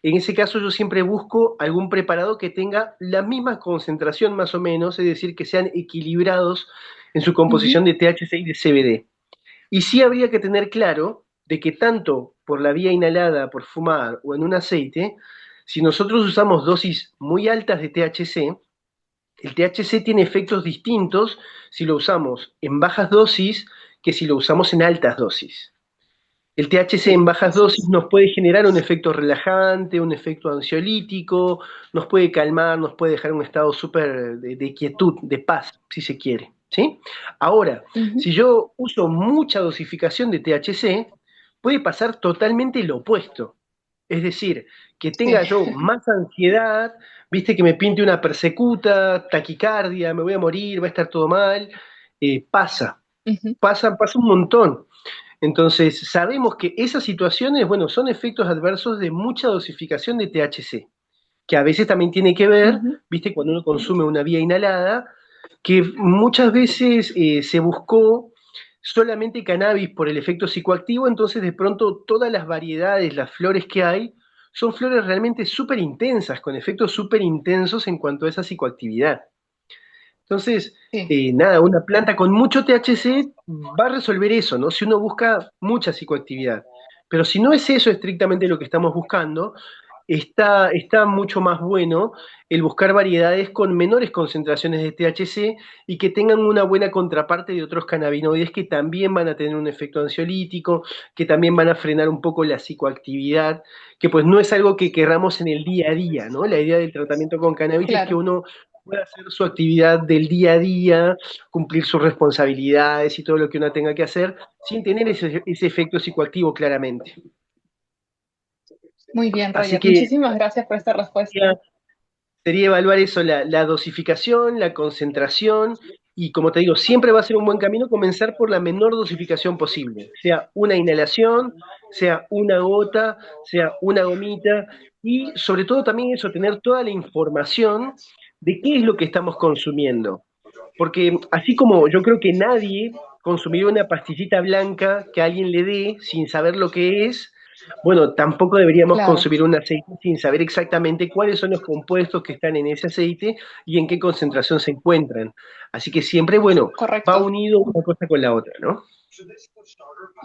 En ese caso yo siempre busco algún preparado que tenga la misma concentración más o menos, es decir, que sean equilibrados en su composición Ujú. de THC y de CBD. Y sí habría que tener claro de que tanto por la vía inhalada, por fumar o en un aceite, si nosotros usamos dosis muy altas de THC, el THC tiene efectos distintos si lo usamos en bajas dosis que si lo usamos en altas dosis. El THC en Sí, bajas así dosis es. nos puede generar un efecto relajante, un efecto ansiolítico, nos puede calmar, nos puede dejar en un estado súper de quietud, de paz, si se quiere. ¿Sí? Ahora, Ujú. si yo uso mucha dosificación de THC, puede pasar totalmente lo opuesto. Es decir, que Sí. tenga yo más ansiedad, viste que me pinte una persecuta, taquicardia, me voy a morir, va a estar todo mal. Pasa, Ujú. pasa un montón. Entonces, sabemos que esas situaciones, bueno, son efectos adversos de mucha dosificación de THC, que a veces también tiene que ver, Ujú. viste, cuando uno consume una vía inhalada, que muchas veces se buscó solamente cannabis por el efecto psicoactivo, entonces de pronto todas las variedades, las flores que hay, son flores realmente súper intensas, con efectos súper intensos en cuanto a esa psicoactividad. Entonces, Sí. nada, una planta con mucho THC va a resolver eso, ¿no? Si uno busca mucha psicoactividad. Pero si no es eso estrictamente lo que estamos buscando, está mucho más bueno el buscar variedades con menores concentraciones de THC y que tengan una buena contraparte de otros cannabinoides que también van a tener un efecto ansiolítico, que también van a frenar un poco la psicoactividad, que pues no es algo que querramos en el día a día, ¿no? La idea del tratamiento con cannabis es que Claro. uno pueda hacer su actividad del día a día, cumplir sus responsabilidades y todo lo que uno tenga que hacer, sin tener ese efecto psicoactivo claramente. Muy bien, Así Roger. que Muchísimas gracias por esta respuesta. sería evaluar eso, la dosificación, la concentración, y como te digo, siempre va a ser un buen camino comenzar por la menor dosificación posible, sea una inhalación, sea una gota, sea una gomita, y sobre todo también eso, tener toda la información de qué es lo que estamos consumiendo. Porque así como yo creo que nadie consumiría una pastillita blanca que alguien le dé sin saber lo que es, bueno, tampoco deberíamos Claro, consumir un aceite sin saber exactamente cuáles son los compuestos que están en ese aceite y en qué concentración se encuentran. Así que siempre, bueno, va correcto. unido una cosa con la otra, ¿no?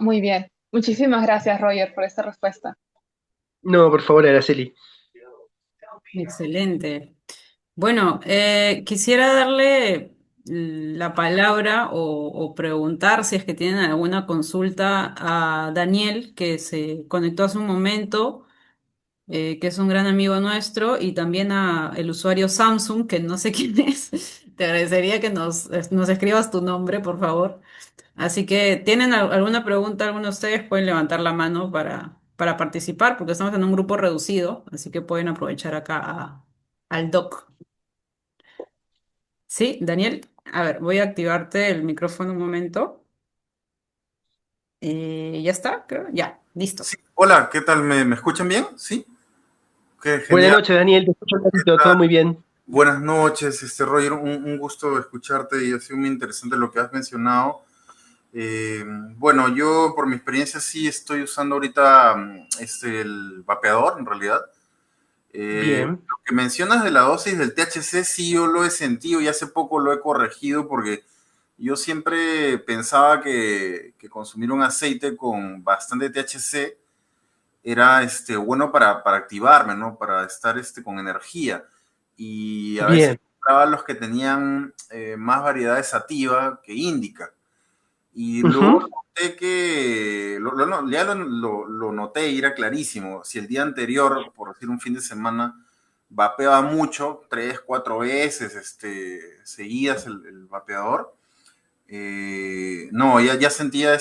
Muy bien. Muchísimas gracias, Roger, por esta respuesta. No, por favor, Araceli. Excelente. Bueno, quisiera darle la palabra o preguntar si es que tienen alguna consulta a Daniel, que se conectó hace un momento, que es un gran amigo nuestro, y también a el usuario Samsung, que no sé quién es. Te agradecería que nos escribas tu nombre, por favor. Así que, ¿tienen alguna pregunta? Algunos de ustedes pueden levantar la mano para participar, porque estamos en un grupo reducido, así que pueden aprovechar acá al doc. Sí, Daniel, a ver, voy a activarte el micrófono un momento. ¿Ya está? Creo. Ya, listo. Sí, hola, ¿qué tal? ¿Me escuchan bien? ¿Sí? Qué Buenas genial. noches, Daniel, te escucho un ratito, todo muy bien. Buenas noches, Roger, un gusto escucharte y ha sido muy interesante lo que has mencionado. Bueno, yo por mi experiencia sí estoy usando ahorita el vapeador en realidad. Bien, Lo que mencionas de la dosis del THC sí yo lo he sentido y hace poco lo he corregido porque yo siempre pensaba que consumir un aceite con bastante THC era bueno para activarme, ¿no? Para estar con energía. Y a veces bien, compraba los que tenían más variedad de sativa que índica. Y luego ujú, noté que, ya lo noté y era clarísimo. Si el día anterior, por decir un fin de semana, vapeaba mucho, 3, 4 veces seguidas el vapeador, no, ya sentía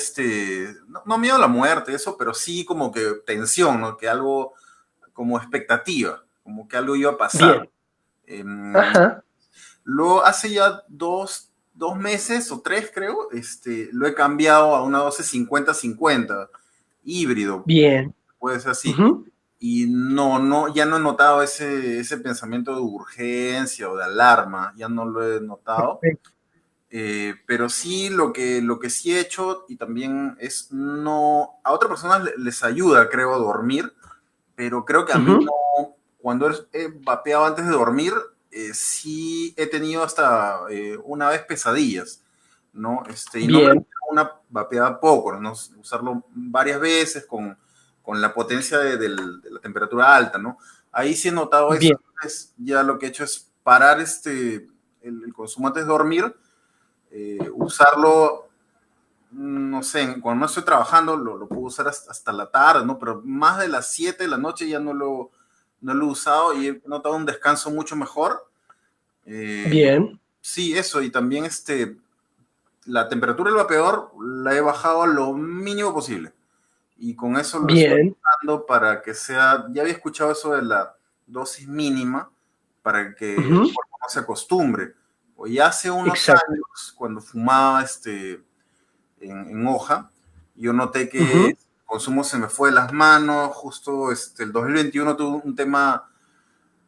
no miedo a la muerte, eso, pero sí como que tensión, ¿no? Que algo, como expectativa, como que algo iba a pasar. bien, Em, ajá, Luego, hace ya dos meses o tres, creo, lo he cambiado a una dosis 50-50 híbrido, bien, puede ser así. ujú, Y ya no he notado ese pensamiento de urgencia o de alarma, ya no lo he notado. perfecto, Pero sí, lo que sí he hecho y también es no, a otras personas les ayuda, creo, a dormir, pero creo que a mí ujú, no, cuando he vapeado antes de dormir, sí he tenido hasta una vez pesadillas, ¿no? Y no me bien, refiero a una vapeada poco, ¿no? Usarlo varias veces con la potencia de la temperatura alta, ¿no? Ahí sí he notado eso, bien, entonces ya lo que he hecho es parar el consumo antes de dormir, usarlo, no sé, cuando no estoy trabajando lo puedo usar hasta la tarde, ¿no? Pero más de las 7 de la noche ya no lo he usado y he notado un descanso mucho mejor. Eh, bien, sí, eso, y también la temperatura del vapeador la he bajado a lo mínimo posible. Y con eso lo estoy bien, usando para que sea, ya había escuchado eso de la dosis mínima, para que el ujú, cuerpo no se acostumbre. O ya hace unos exacto, años, cuando fumaba en hoja, yo noté que ujú, el consumo se me fue de las manos, justo el 2021 tuvo un tema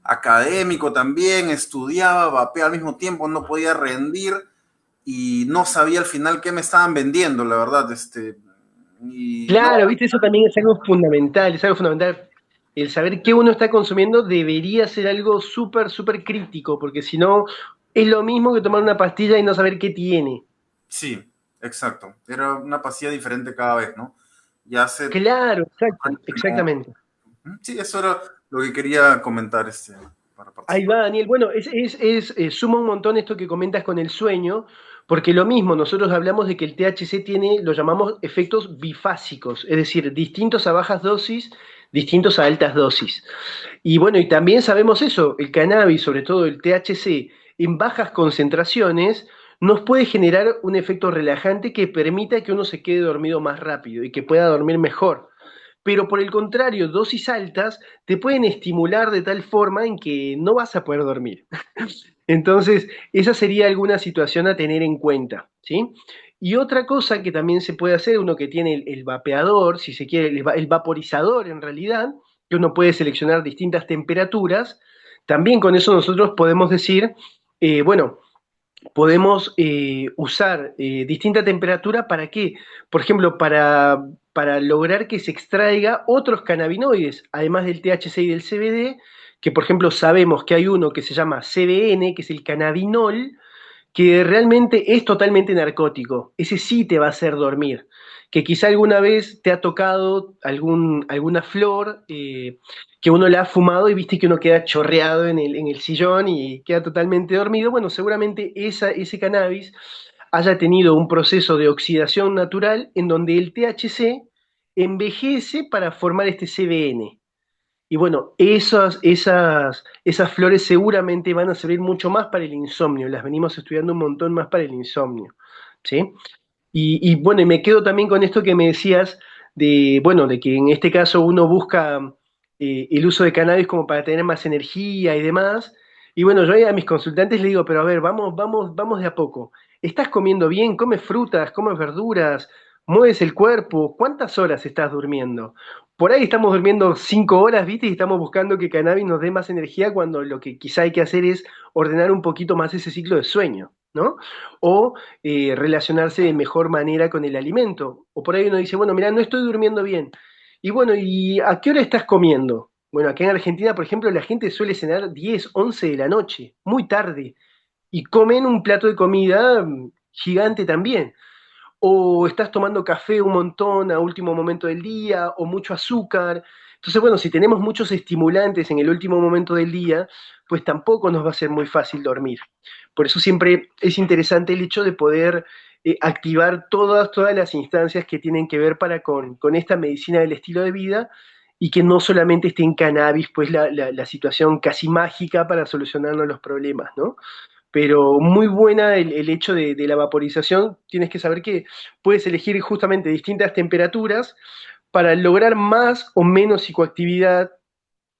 académico también, estudiaba, vapeaba al mismo tiempo, no podía rendir y no sabía al final qué me estaban vendiendo, la verdad, y no, claro, viste, eso también es algo fundamental. El saber qué uno está consumiendo debería ser algo súper, súper crítico, porque si no, es lo mismo que tomar una pastilla y no saber qué tiene. sí, exacto, era una pastilla diferente cada vez, ¿no? Ya hace Claro, exacto, años que no. exactamente. Sí, eso era lo que quería comentar para Ahí participar. va, Daniel. Bueno, suma un montón esto que comentas con el sueño, porque lo mismo, nosotros hablamos de que el THC tiene, lo llamamos efectos bifásicos, es decir, distintos a bajas dosis, distintos a altas dosis. Y bueno, y también sabemos eso, el cannabis, sobre todo el THC, en bajas concentraciones, nos puede generar un efecto relajante que permita que uno se quede dormido más rápido y que pueda dormir mejor. Pero por el contrario, dosis altas te pueden estimular de tal forma en que no vas a poder dormir. Entonces, esa sería alguna situación a tener en cuenta, ¿sí? Y otra cosa que también se puede hacer, uno que tiene el vapeador, si se quiere, el vaporizador en realidad, que uno puede seleccionar distintas temperaturas, también con eso nosotros podemos decir, bueno, podemos usar distinta temperatura para qué? Por ejemplo, para lograr que se extraiga otros cannabinoides, además del THC y del CBD, que por ejemplo sabemos que hay uno que se llama CBN, que es el cannabinol, que realmente es totalmente narcótico. Ese sí te va a hacer dormir. Que quizá alguna vez te ha tocado alguna flor que uno la ha fumado y viste que uno queda chorreado en el sillón y queda totalmente dormido. Bueno, seguramente ese cannabis haya tenido un proceso de oxidación natural en donde el THC envejece para formar este CBN. Y bueno, esas flores seguramente van a servir mucho más para el insomnio, las venimos estudiando un montón más para el insomnio, ¿sí? Y bueno, y me quedo también con esto que me decías de, bueno, de que en este caso uno busca el uso de cannabis como para tener más energía y demás. Y bueno, yo ahí a mis consultantes les digo, pero a ver, vamos de a poco. ¿Estás comiendo bien? ¿Comes frutas? ¿Comes verduras? mueves el cuerpo, ¿cuántas horas estás durmiendo? Por ahí estamos durmiendo 5 horas, ¿viste? Y estamos buscando que cannabis nos dé más energía cuando lo que quizá hay que hacer es ordenar un poquito más ese ciclo de sueño, ¿no? O relacionarse de mejor manera con el alimento. O por ahí uno dice, bueno, mira, no estoy durmiendo bien. Y bueno, ¿y a qué hora estás comiendo? Bueno, acá en Argentina, por ejemplo, la gente suele cenar 10, 11 de la noche, muy tarde, y comen un plato de comida gigante también. O estás tomando café un montón a último momento del día, o mucho azúcar. Entonces, bueno, si tenemos muchos estimulantes en el último momento del día, pues tampoco nos va a ser muy fácil dormir. Por eso siempre es interesante el hecho de poder activar todas las instancias que tienen que ver con esta medicina del estilo de vida y que no solamente esté en cannabis, pues la situación casi mágica para solucionarnos los problemas, ¿no? Pero muy buena el hecho de la vaporización. Tienes que saber que puedes elegir justamente distintas temperaturas para lograr más o menos psicoactividad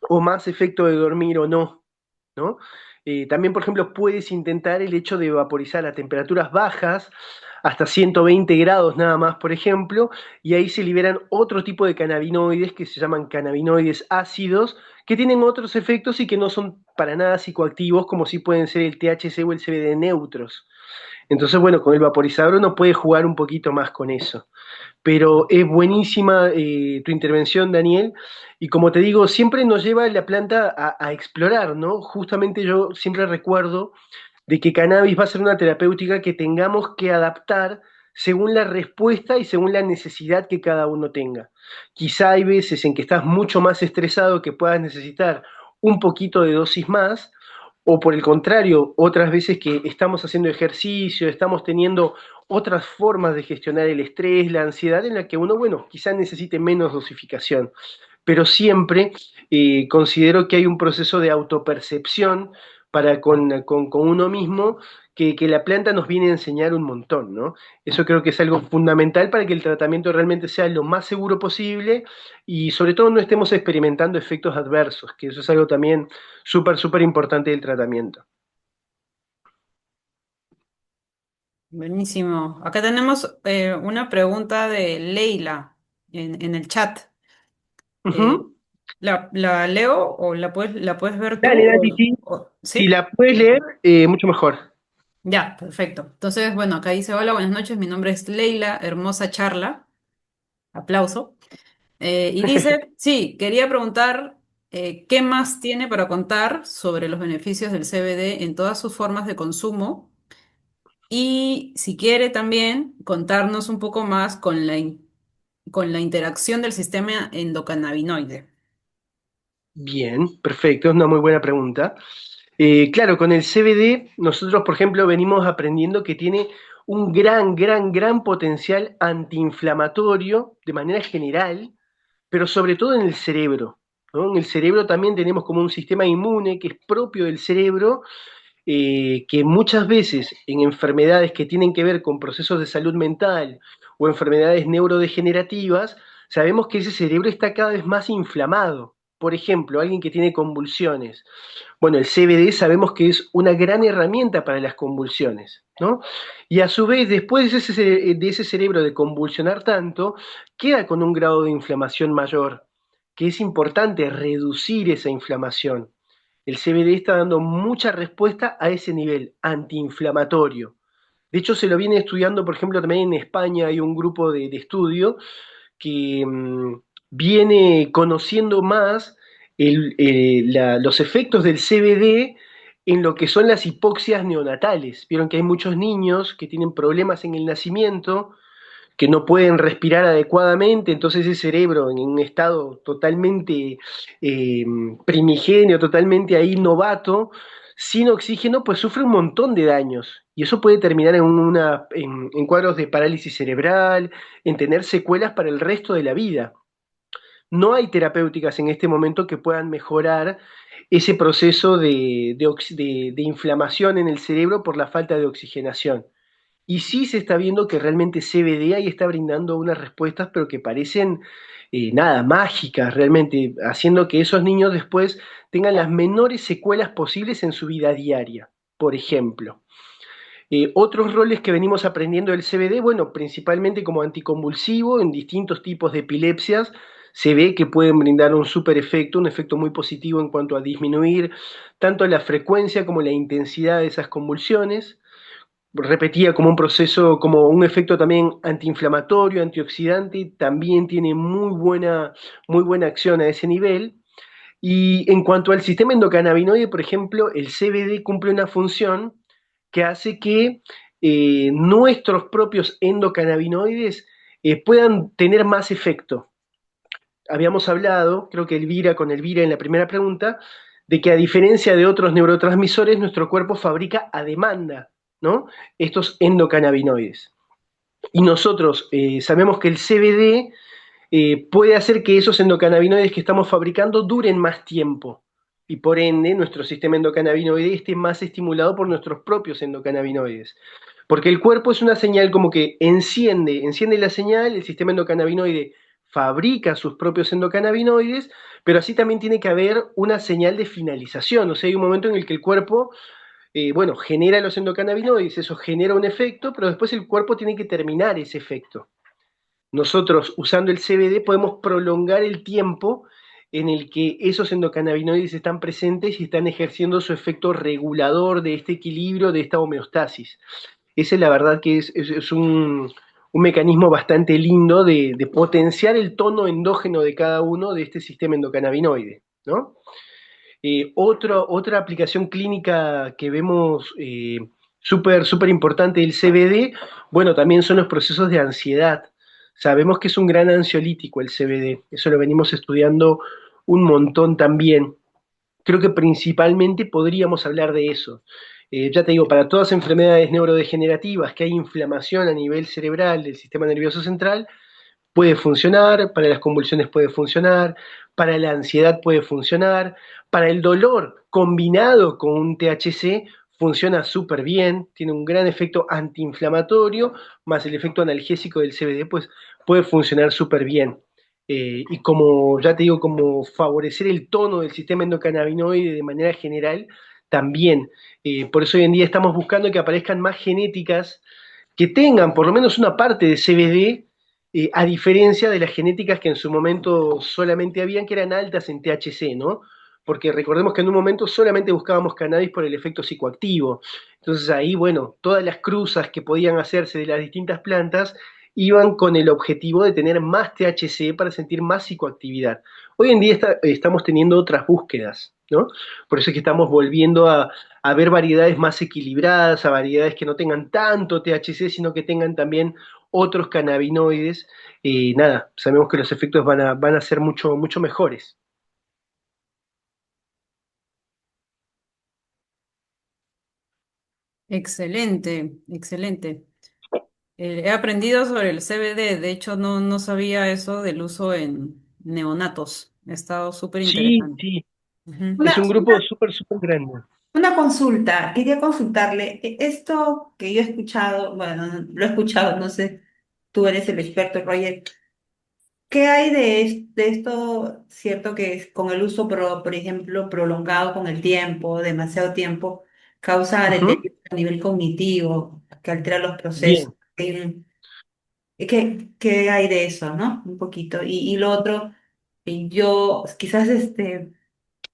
o más efecto de dormir o no, ¿no? También, por ejemplo, puedes intentar el hecho de vaporizar a temperaturas bajas, hasta 120 grados nada más, por ejemplo, y ahí se liberan otro tipo de cannabinoides que se llaman cannabinoides ácidos, que tienen otros efectos y que no son para nada psicoactivos, como sí pueden ser el THC o el CBD neutros. Entonces, bueno, con el vaporizador uno puede jugar un poquito más con eso. Pero es buenísima tu intervención, Daniel, y como te digo, siempre nos lleva la planta a explorar, ¿no? Justamente yo siempre recuerdo de que cannabis va a ser una terapéutica que tengamos que adaptar según la respuesta y según la necesidad que cada uno tenga. Quizá hay veces en que estás mucho más estresado que puedas necesitar un poquito de dosis más, o por el contrario, otras veces que estamos haciendo ejercicio, estamos teniendo otras formas de gestionar el estrés, la ansiedad, en la que uno, bueno, quizá necesite menos dosificación, pero siempre considero que hay un proceso de autopercepción para con uno mismo que la planta nos viene a enseñar un montón, ¿no? Eso creo que es algo fundamental para que el tratamiento realmente sea lo más seguro posible y sobre todo no estemos experimentando efectos adversos, que eso es algo también súper importante del tratamiento. Buenísimo. Acá tenemos una pregunta de Leila en el chat. Eh, Ujú. la leo o la puedes ver tú? Dale, sí. Si ¿Sí? la puedes leer, mucho mejor. Ya, perfecto. Entonces, bueno, acá dice, hola, buenas noches, mi nombre es Leila, hermosa charla, aplauso. Y dice, sí, quería preguntar qué más tiene para contar sobre los beneficios del CBD en todas sus formas de consumo y si quiere también contarnos un poco más con con la interacción del sistema endocannabinoide. Bien, perfecto, es una muy buena pregunta. Claro, con el CBD nosotros, por ejemplo, venimos aprendiendo que tiene un gran potencial antiinflamatorio de manera general, pero sobre todo en el cerebro, ¿no? En el cerebro también tenemos como un sistema inmune que es propio del cerebro, que muchas veces en enfermedades que tienen que ver con procesos de salud mental o enfermedades neurodegenerativas, sabemos que ese cerebro está cada vez más inflamado. Por ejemplo, alguien que tiene convulsiones. Bueno, el CBD sabemos que es una gran herramienta para las convulsiones, ¿no? Y a su vez, después de ese cerebro de convulsionar tanto, queda con un grado de inflamación mayor, que es importante reducir esa inflamación. El CBD está dando mucha respuesta a ese nivel antiinflamatorio. De hecho, se lo viene estudiando, por ejemplo, también en España hay un grupo de estudio que viene conociendo más los efectos del CBD en lo que son las hipoxias neonatales. Vieron que hay muchos niños que tienen problemas en el nacimiento, que no pueden respirar adecuadamente, entonces ese cerebro en un estado totalmente eh, primigenio, totalmente ahí novato, sin oxígeno, pues sufre un montón de daños. Y eso puede terminar en cuadros de parálisis cerebral, en tener secuelas para el resto de la vida. No hay terapéuticas en este momento que puedan mejorar ese proceso de inflamación en el cerebro por la falta de oxigenación. Y sí se está viendo que realmente CBD ahí está brindando unas respuestas, pero que parecen nada, mágicas realmente, haciendo que esos niños después tengan las menores secuelas posibles en su vida diaria, por ejemplo. Otros roles que venimos aprendiendo del CBD, bueno, principalmente como anticonvulsivo en distintos tipos de epilepsias, se ve que pueden brindar un super efecto, un efecto muy positivo en cuanto a disminuir tanto la frecuencia como la intensidad de esas convulsiones. Repetía como un proceso, como un efecto también antiinflamatorio, antioxidante, también tiene muy buena acción a ese nivel. Y en cuanto al sistema endocannabinoide, por ejemplo, el CBD cumple una función que hace que nuestros propios endocannabinoides puedan tener más efecto. Habíamos hablado, creo que con Elvira en la primera pregunta, de que a diferencia de otros neurotransmisores, nuestro cuerpo fabrica a demanda, ¿no? Estos endocannabinoides. Y nosotros sabemos que el CBD puede hacer que esos endocannabinoides que estamos fabricando duren más tiempo. Y por ende, nuestro sistema endocannabinoide esté más estimulado por nuestros propios endocannabinoides. Porque el cuerpo es una señal como que enciende la señal, el sistema endocannabinoide fabrica sus propios endocannabinoides, pero así también tiene que haber una señal de finalización. O sea, hay un momento en el que el cuerpo, bueno, genera los endocannabinoides, eso genera un efecto, pero después el cuerpo tiene que terminar ese efecto. Nosotros, usando el CBD, podemos prolongar el tiempo en el que esos endocannabinoides están presentes y están ejerciendo su efecto regulador de este equilibrio, de esta homeostasis. Ese la verdad que es un mecanismo bastante lindo de potenciar el tono endógeno de cada uno de este sistema endocannabinoide, ¿no? Otra aplicación clínica que vemos súper importante del CBD, bueno, también son los procesos de ansiedad. Sabemos que es un gran ansiolítico el CBD, eso lo venimos estudiando un montón también. Creo que principalmente podríamos hablar de eso. Ya te digo, para todas enfermedades neurodegenerativas que hay inflamación a nivel cerebral del sistema nervioso central, puede funcionar, para las convulsiones puede funcionar, para la ansiedad puede funcionar, para el dolor combinado con un THC funciona súper bien, tiene un gran efecto antiinflamatorio, más el efecto analgésico del CBD, pues puede funcionar súper bien. Y como ya te digo, como favorecer el tono del sistema endocannabinoide de manera general, también. Por eso hoy en día estamos buscando que aparezcan más genéticas que tengan por lo menos una parte de CBD, a diferencia de las genéticas que en su momento solamente habían, que eran altas en THC, ¿no? Porque recordemos que en un momento solamente buscábamos cannabis por el efecto psicoactivo. Entonces ahí, bueno, todas las cruzas que podían hacerse de las distintas plantas iban con el objetivo de tener más THC para sentir más psicoactividad. Hoy en día estamos teniendo otras búsquedas, ¿no? Por eso es que estamos volviendo a ver variedades más equilibradas, a variedades que no tengan tanto THC, sino que tengan también otros cannabinoides. Y nada, sabemos que los efectos van a ser mucho mejores. Excelente, excelente. He aprendido sobre el CBD, de hecho no sabía eso del uso en neonatos. Ha estado súper Sí, interesante. sí, Ujú. es un grupo súper grande. Una consulta, quería consultarle, esto que yo he escuchado, bueno, lo he escuchado, no sé, tú eres el experto, Roger, ¿qué hay de esto, cierto que es con el uso, por ejemplo, prolongado con el tiempo, demasiado tiempo, causa Ujú. deterioro a nivel cognitivo, que altera los procesos? Bien, ¿Qué hay de eso, no? Un poquito. Y lo otro, yo, quizás,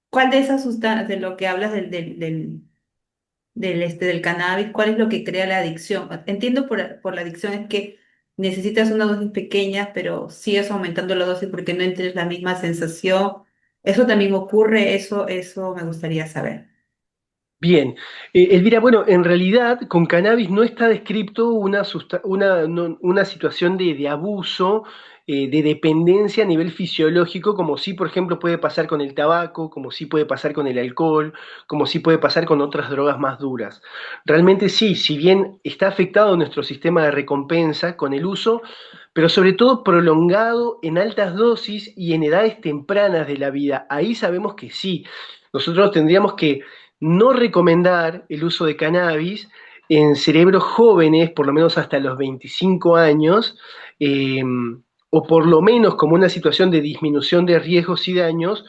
¿cuál de esas sustancias, de lo que hablas del cannabis, cuál es lo que crea la adicción? Entiendo por la adicción es que necesitas una dosis pequeña, pero sigues aumentando la dosis porque no entiendes la misma sensación. ¿Eso también ocurre? Eso me gustaría saber. bien. Elvira, bueno, en realidad con cannabis no está descrito una situación de abuso, de dependencia a nivel fisiológico, como sí, por ejemplo, puede pasar con el tabaco, como sí puede pasar con el alcohol, como sí puede pasar con otras drogas más duras. Realmente sí, si bien está afectado nuestro sistema de recompensa con el uso, pero sobre todo prolongado en altas dosis y en edades tempranas de la vida, ahí sabemos que sí. Nosotros tendríamos que no recomendar el uso de cannabis en cerebros jóvenes, por lo menos hasta los 25 años, eh, o por lo menos como una situación de disminución de riesgos y daños,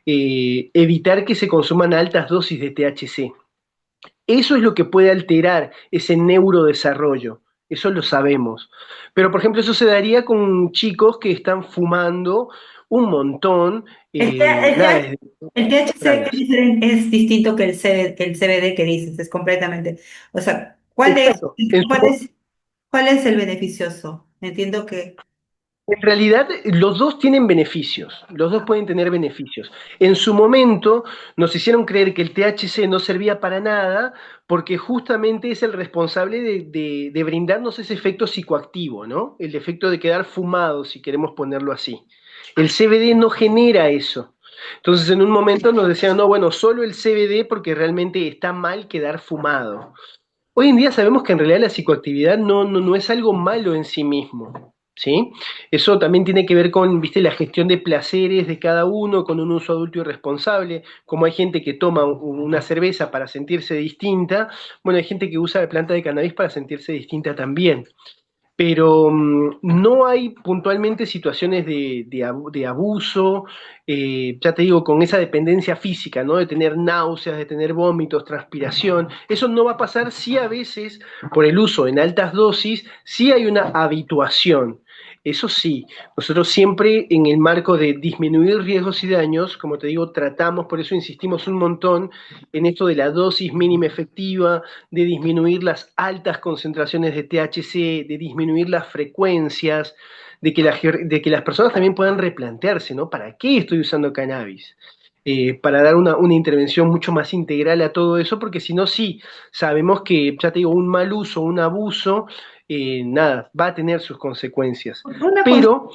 evitar que se consuman altas dosis de THC. Eso es lo que puede alterar ese neurodesarrollo, eso lo sabemos. Pero, por ejemplo, eso se daría con chicos que están fumando un montón, El, T- el, nada, TH desde el THC tempranas. es distinto que el CBD que dices, es completamente. O sea, Exacto. cuál es el beneficioso? Entiendo que. En realidad, los dos tienen beneficios, los dos pueden tener beneficios. En su momento nos hicieron creer que el THC no servía para nada porque justamente es el responsable de brindarnos ese efecto psicoactivo, ¿no? El efecto de quedar fumado, si queremos ponerlo así. El CBD no genera eso. Entonces, en un momento nos decían, no, bueno, solo el CBD porque realmente está mal quedar fumado. Hoy en día sabemos que en realidad la psicoactividad no es algo malo en sí mismo, ¿sí? Eso también tiene que ver con, viste, la gestión de placeres de cada uno, con un uso adulto y responsable. Como hay gente que toma una cerveza para sentirse distinta, bueno, hay gente que usa la planta de cannabis para sentirse distinta también. Pero no hay puntualmente situaciones de abuso, ya te digo, con esa dependencia física, ¿no? De tener náuseas, de tener vómitos, transpiración. Eso no va a pasar si a veces, por el uso en altas dosis, sí hay una habituación. Eso sí, nosotros siempre en el marco de disminuir riesgos y daños, como te digo, tratamos, por eso insistimos un montón en esto de la dosis mínima efectiva, de disminuir las altas concentraciones de THC, de disminuir las frecuencias, de que las personas también puedan replantearse, ¿no? ¿Para qué estoy usando cannabis? Para dar una intervención mucho más integral a todo eso, porque si no, sí, sabemos que, ya te digo, un mal uso, un abuso, nada, va a tener sus consecuencias. Una cosa, Pero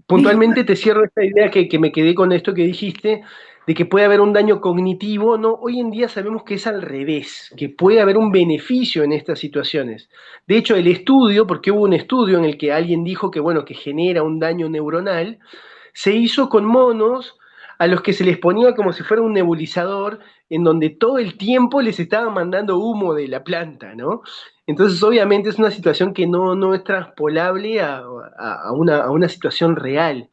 puntualmente te cierro esta idea que me quedé con esto que dijiste, de que puede haber un daño cognitivo, no, hoy en día sabemos que es al revés, que puede haber un beneficio en estas situaciones. De hecho, el estudio, porque hubo un estudio en el que alguien dijo que, bueno, que genera un daño neuronal, se hizo con monos a los que se les ponía como si fuera un nebulizador, en donde todo el tiempo les estaban mandando humo de la planta, ¿no? Entonces, obviamente, es una situación que no es transpolable a una situación real.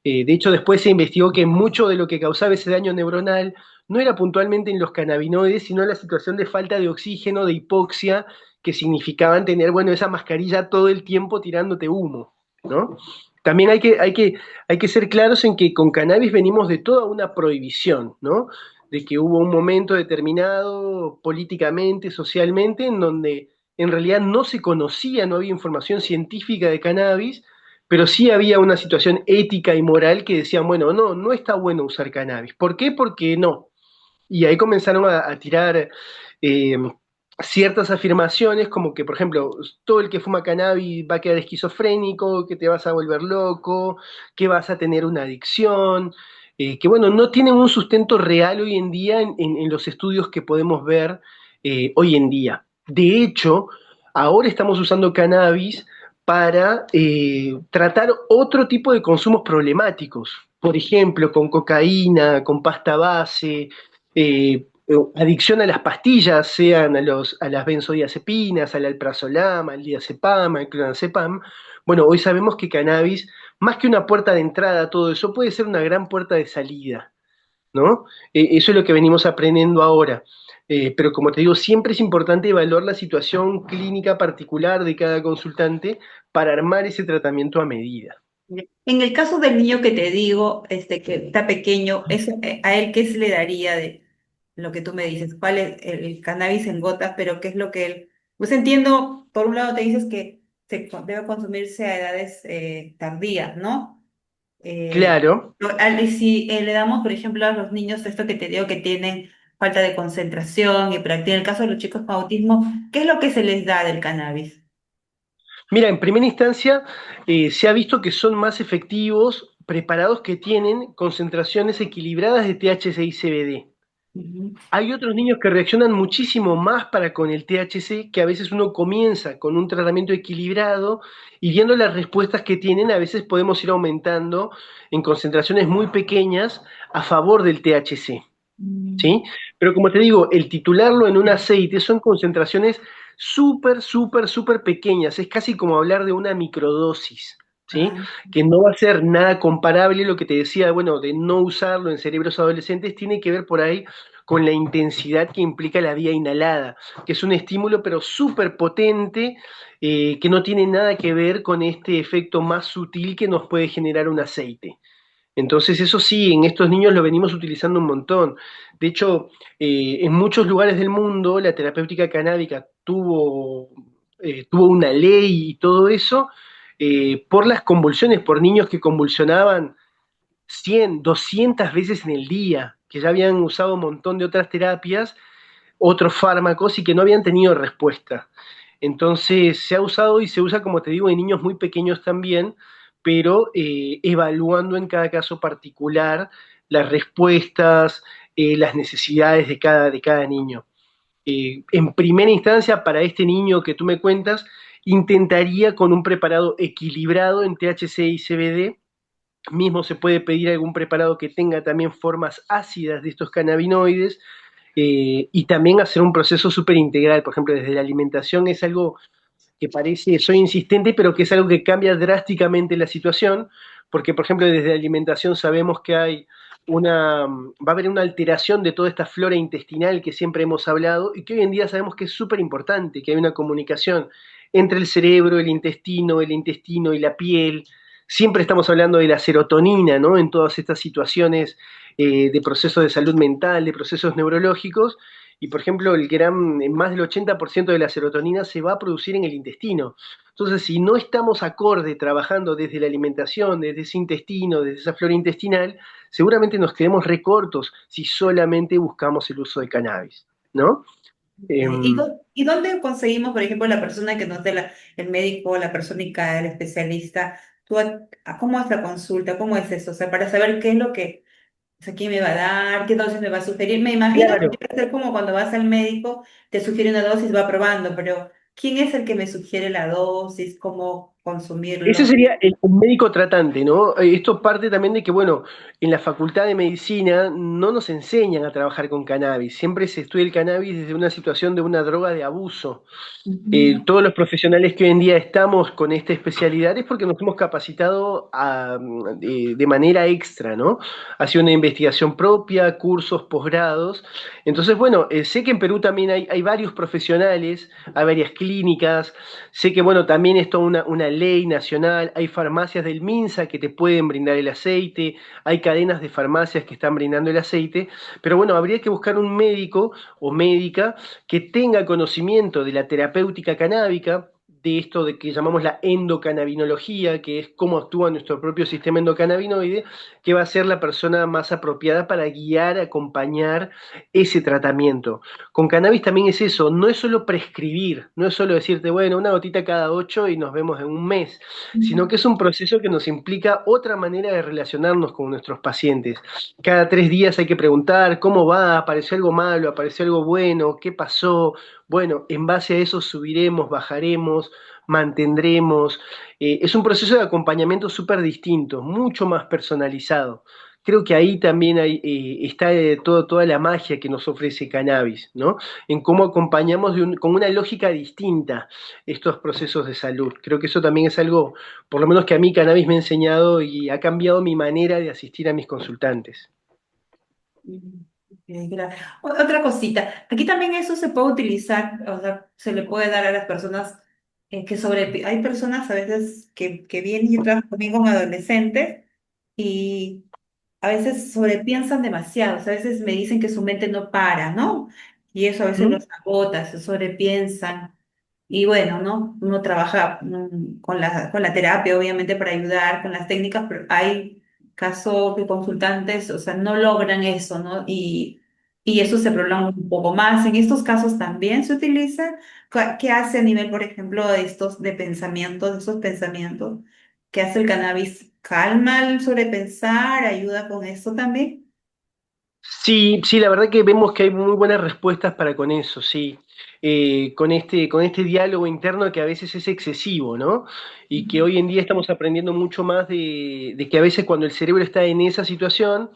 De hecho, después se investigó que mucho de lo que causaba ese daño neuronal no era puntualmente en los cannabinoides, sino la situación de falta de oxígeno, de hipoxia, que significaban tener, bueno, esa mascarilla todo el tiempo tirándote humo, ¿no? También hay que ser claros en que con cannabis venimos de toda una prohibición, ¿no? De que hubo un momento determinado políticamente, socialmente, en donde en realidad no se conocía, no había información científica de cannabis, pero sí había una situación ética y moral que decían, bueno, no está bueno usar cannabis. ¿Por qué? Porque no. Y ahí comenzaron a tirar eh, ciertas afirmaciones como que, por ejemplo, todo el que fuma cannabis va a quedar esquizofrénico, que te vas a volver loco, que vas a tener una adicción, que bueno, no tienen un sustento real hoy en día en los estudios que podemos ver hoy en día. De hecho, ahora estamos usando cannabis para tratar otro tipo de consumos problemáticos, por ejemplo, con cocaína, con pasta base, adicción a las pastillas, sean a las benzodiazepinas, al alprazolam, al diazepam, al clonazepam. Bueno, hoy sabemos que cannabis, más que una puerta de entrada a todo eso, puede ser una gran puerta de salida, ¿no? Eso es lo que venimos aprendiendo ahora. Pero como te digo, siempre es importante evaluar la situación clínica particular de cada consultante para armar ese tratamiento a medida. en el caso del niño que te digo, que está pequeño, ¿a él qué se le daría de lo que tú me dices? ¿Cuál es el cannabis en gotas? Pero ¿qué es lo que él? Pues entiendo, por un lado te dices que debe consumirse a edades tardías, ¿no? Eh, Claro. y si le damos, por ejemplo, a los niños esto que te digo que tienen falta de concentración, hiperactividad, en el caso de los chicos con autismo, ¿qué es lo que se les da del cannabis? Mira, en primera instancia se ha visto que son más efectivos preparados que tienen concentraciones equilibradas de THC y CBD. Ujú. Hay otros niños que reaccionan muchísimo más para con el THC, que a veces uno comienza con un tratamiento equilibrado y viendo las respuestas que tienen, a veces podemos ir aumentando en concentraciones muy pequeñas a favor del THC. Mm. ¿Sí? Pero como te digo, el titularlo en un aceite son concentraciones súper pequeñas, es casi como hablar de una microdosis, ¿sí? Ah, Que no va a ser nada comparable, lo que te decía, bueno, de no usarlo en cerebros adolescentes, tiene que ver por ahí con la intensidad que implica la vía inhalada, que es un estímulo pero súper potente, que no tiene nada que ver con este efecto más sutil que nos puede generar un aceite. Entonces, eso sí, en estos niños lo venimos utilizando un montón. De hecho, en muchos lugares del mundo la terapéutica canábica tuvo una ley y todo eso por las convulsiones, por niños que convulsionaban 100, 200 veces en el día, que ya habían usado un montón de otras terapias, otros fármacos y que no habían tenido respuesta. Entonces se ha usado y se usa, como te digo, en niños muy pequeños también, pero evaluando en cada caso particular las respuestas, las necesidades de cada niño. En primera instancia, para este niño que tú me cuentas, intentaría con un preparado equilibrado en THC y CBD. Mismo se puede pedir algún preparado que tenga también formas ácidas de estos cannabinoides, y también hacer un proceso súper integral. Por ejemplo, desde la alimentación es algo que parece, soy insistente, pero que es algo que cambia drásticamente la situación, porque, por ejemplo, desde la alimentación sabemos que va a haber una alteración de toda esta flora intestinal que siempre hemos hablado y que hoy en día sabemos que es súper importante, que hay una comunicación entre el cerebro, el intestino y la piel. Siempre estamos hablando de la serotonina, ¿no? En todas estas situaciones de procesos de salud mental, de procesos neurológicos, y por ejemplo, más del 80% de la serotonina se va a producir en el intestino. Entonces, si no estamos acorde trabajando desde la alimentación, desde ese intestino, desde esa flora intestinal, seguramente nos quedemos recortos si solamente buscamos el uso de cannabis, ¿no? Em, ¿Y dónde conseguimos, por ejemplo, la persona que nos dé el médico, la persónica, el especialista? ¿Cómo es la consulta? ¿Cómo es eso? O sea, para saber qué es lo que, o sea, quién me va a dar, qué dosis me va a sugerir. Me imagino que claro. debe ser como cuando vas al médico, te sugiere una dosis, va probando, pero ¿quién es el que me sugiere la dosis? ¿Cómo Ese consumirlo? sería el médico tratante, ¿no? Esto parte también de que, bueno, en la Facultad de Medicina no nos enseñan a trabajar con cannabis. Siempre se estudia el cannabis desde una situación de una droga de abuso. Ujú. Todos los profesionales que hoy en día estamos con esta especialidad es porque nos hemos capacitado de manera extra, ¿no? Ha sido una investigación propia, cursos, posgrados. Entonces, bueno, sé que en Perú también hay varios profesionales, hay varias clínicas, sé que, bueno, también es toda una ley nacional, hay farmacias del MINSA que te pueden brindar el aceite, hay cadenas de farmacias que están brindando el aceite, pero bueno, habría que buscar un médico o médica que tenga conocimiento de la terapéutica canábica, de esto de que llamamos la endocannabinología, que es cómo actúa nuestro propio sistema endocannabinoide, que va a ser la persona más apropiada para guiar, acompañar ese tratamiento. Con cannabis también es eso, no es solo prescribir, no es solo decirte, bueno, una gotita cada 8 y nos vemos en un mes, sino que es un proceso que nos implica otra manera de relacionarnos con nuestros pacientes. Cada 3 días hay que preguntar cómo va, apareció algo malo, apareció algo bueno, qué pasó. Bueno, en base a eso subiremos, bajaremos, mantendremos. Es un proceso de acompañamiento súper distinto, mucho más personalizado. Creo que ahí también está toda la magia que nos ofrece cannabis, ¿no? En cómo acompañamos con una lógica distinta estos procesos de salud. Creo que eso también es algo, por lo menos que a mí cannabis me ha enseñado y ha cambiado mi manera de asistir a mis consultantes. Mm, ok, otra cosita, aquí también eso se puede utilizar, o sea, se le puede dar a las personas hay personas a veces que vienen y trabajan conmigo con adolescentes y a veces sobrepiensan demasiado, o sea, a veces me dicen que su mente no para, ¿no? Y eso a veces ¿Mm? los agota, se sobrepiensan. Y bueno, ¿no? Uno trabaja con la terapia, obviamente, para ayudar con las técnicas, pero hay casos que consultantes, o sea, no logran eso, ¿no? Y eso se prolonga un poco más. En estos casos también se utiliza. ¿Qué hace a nivel, por ejemplo, de estos de pensamientos, de esos pensamientos? ¿Qué hace el cannabis? ¿Calma el sobrepensar? ¿Ayuda con eso también? Sí, sí, la verdad que vemos que hay muy buenas respuestas para con eso, sí. Con este diálogo interno que a veces es excesivo, ¿no? Y que hoy en día estamos aprendiendo mucho más de que a veces cuando el cerebro está en esa situación,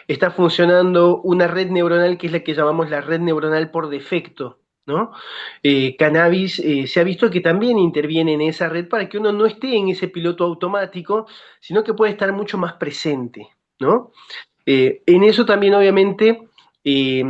está funcionando una red neuronal que es la que llamamos la red neuronal por defecto, ¿no? Cannabis se ha visto que también interviene en esa red para que uno no esté en ese piloto automático, sino que puede estar mucho más presente, ¿no? En eso también, obviamente, eh,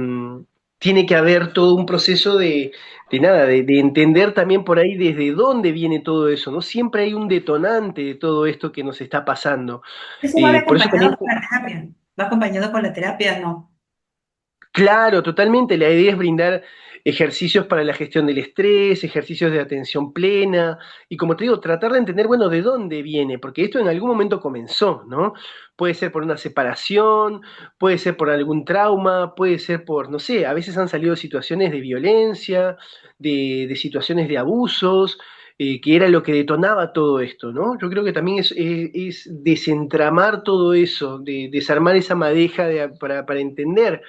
tiene que haber todo un proceso de nada, de entender también por ahí desde dónde viene todo eso, ¿no? Siempre hay un detonante de todo esto que nos está pasando. Eso va Por eso también acompañado con la terapia. Va acompañado con la terapia, ¿no? claro, totalmente. La idea es brindar ejercicios para la gestión del estrés, ejercicios de atención plena y como te digo, tratar de entender, bueno, de dónde viene, porque esto en algún momento comenzó, ¿no? Puede ser por una separación, puede ser por algún trauma, puede ser por, no sé, a veces han salido situaciones de violencia, de situaciones de abusos, que era lo que detonaba todo esto, ¿no? Yo creo que también es desentramar todo eso, de, desarmar esa madeja para entender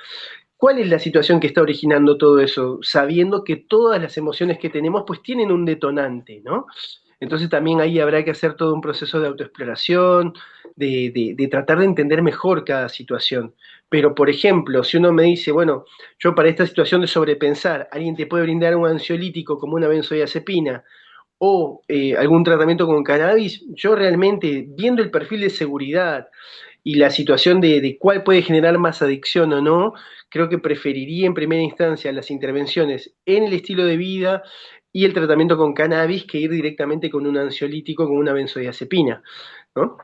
¿cuál es la situación que está originando todo eso? Sabiendo que todas las emociones que tenemos pues tienen un detonante, ¿no? Entonces también ahí habrá que hacer todo un proceso de autoexploración, de tratar de entender mejor cada situación. Pero, por ejemplo, si uno me dice, bueno, yo para esta situación de sobrepensar, alguien te puede brindar un ansiolítico como una benzodiazepina o algún tratamiento con cannabis, yo realmente, viendo el perfil de seguridad, y la situación de cuál puede generar más adicción o no, creo que preferiría en primera instancia las intervenciones en el estilo de vida y el tratamiento con cannabis que ir directamente con un ansiolítico, con una benzodiazepina, ¿no?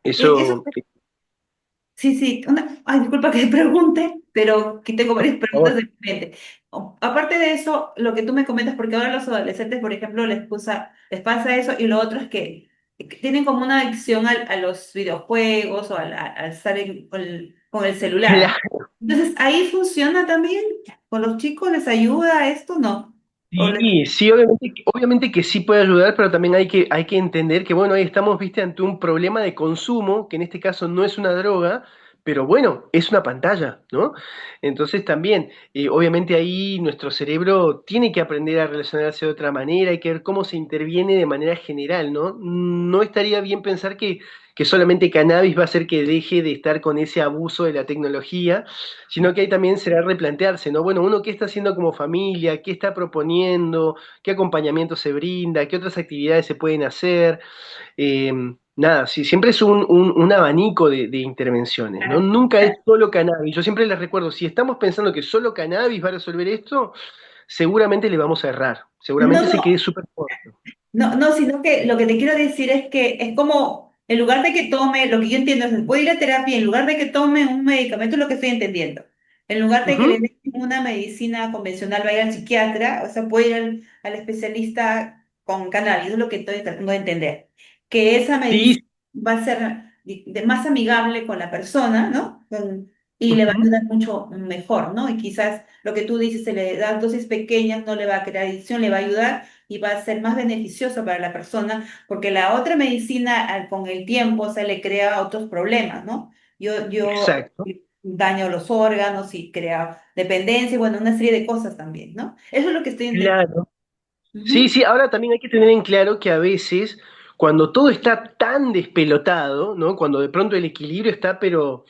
Eso, Eso, sí, sí. Ay, disculpa que te pregunte, pero que tengo varias por preguntas favor. en mente. Aparte de eso, lo que tú me comentas, porque ahora a los adolescentes, por ejemplo, les pasa eso, y lo otro es que tienen como una adicción a los videojuegos o al estar con el celular. Entonces, ¿ahí funciona también? ¿Con los chicos les ayuda esto? ¿No? ¿O Sí, sí, obviamente, obviamente que sí puede ayudar, pero también hay que entender que, bueno, ahí estamos, viste, ante un problema de consumo, que en este caso no es una droga, pero bueno, es una pantalla, ¿no? Entonces también, obviamente ahí nuestro cerebro tiene que aprender a relacionarse de otra manera, hay que ver cómo se interviene de manera general, ¿no? No estaría bien pensar que solamente cannabis va a hacer que deje de estar con ese abuso de la tecnología, sino que ahí también será replantearse, ¿no? Bueno, uno qué está haciendo como familia, qué está proponiendo, qué acompañamiento se brinda, qué otras actividades se pueden hacer. Eh, Nada, sí, siempre es un abanico de intervenciones, ¿no? Nunca es solo cannabis. Yo siempre les recuerdo, si estamos pensando que solo cannabis va a resolver esto, seguramente le vamos a errar, no, seguramente se quede no, súper corto. no, no, sino que lo que te quiero decir es que es como, en lugar de que tome, lo que yo entiendo es, puede ir a terapia, en lugar de que tome un medicamento, es lo que estoy entendiendo. En lugar de que le Ujú. den una medicina convencional, vaya al psiquiatra, o sea, puede ir al especialista con cannabis, eso es lo que estoy tratando de entender. Que esa Sí, medicina va a ser más amigable con la persona, ¿no? Y le va a ujú. ayudar mucho mejor, ¿no? Y quizás lo que tú dices, se le da dosis pequeñas, no le va a crear adicción, le va a ayudar y va a ser más beneficioso para la persona, porque la otra medicina con el tiempo se le crea otros problemas, ¿no? Yo Exacto. daño los órganos y crea dependencia, y bueno, una serie de cosas también, ¿no? Eso es lo que estoy entendiendo. Claro. Sí, Ujú. sí, ahora también hay que tener en claro que a veces, cuando todo está tan despelotado, ¿no? Cuando de pronto el equilibrio está, pero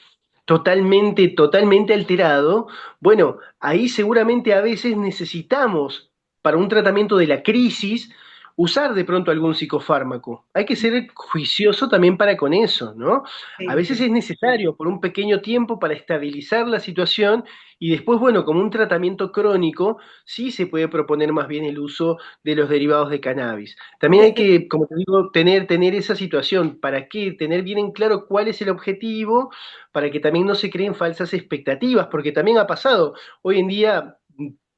totalmente, totalmente alterado, bueno, ahí seguramente a veces necesitamos, para un tratamiento de la crisis, usar de pronto algún psicofármaco. Hay que ser juicioso también para con eso, ¿no? A Sí, veces sí. es necesario por un pequeño tiempo para estabilizar la situación y después, bueno, como un tratamiento crónico, sí se puede proponer más bien el uso de los derivados de cannabis. También hay Porque que, como te digo, tener esa situación. ¿Para qué? Tener bien en claro cuál es el objetivo, para que también no se creen falsas expectativas, porque también ha pasado. Hoy en día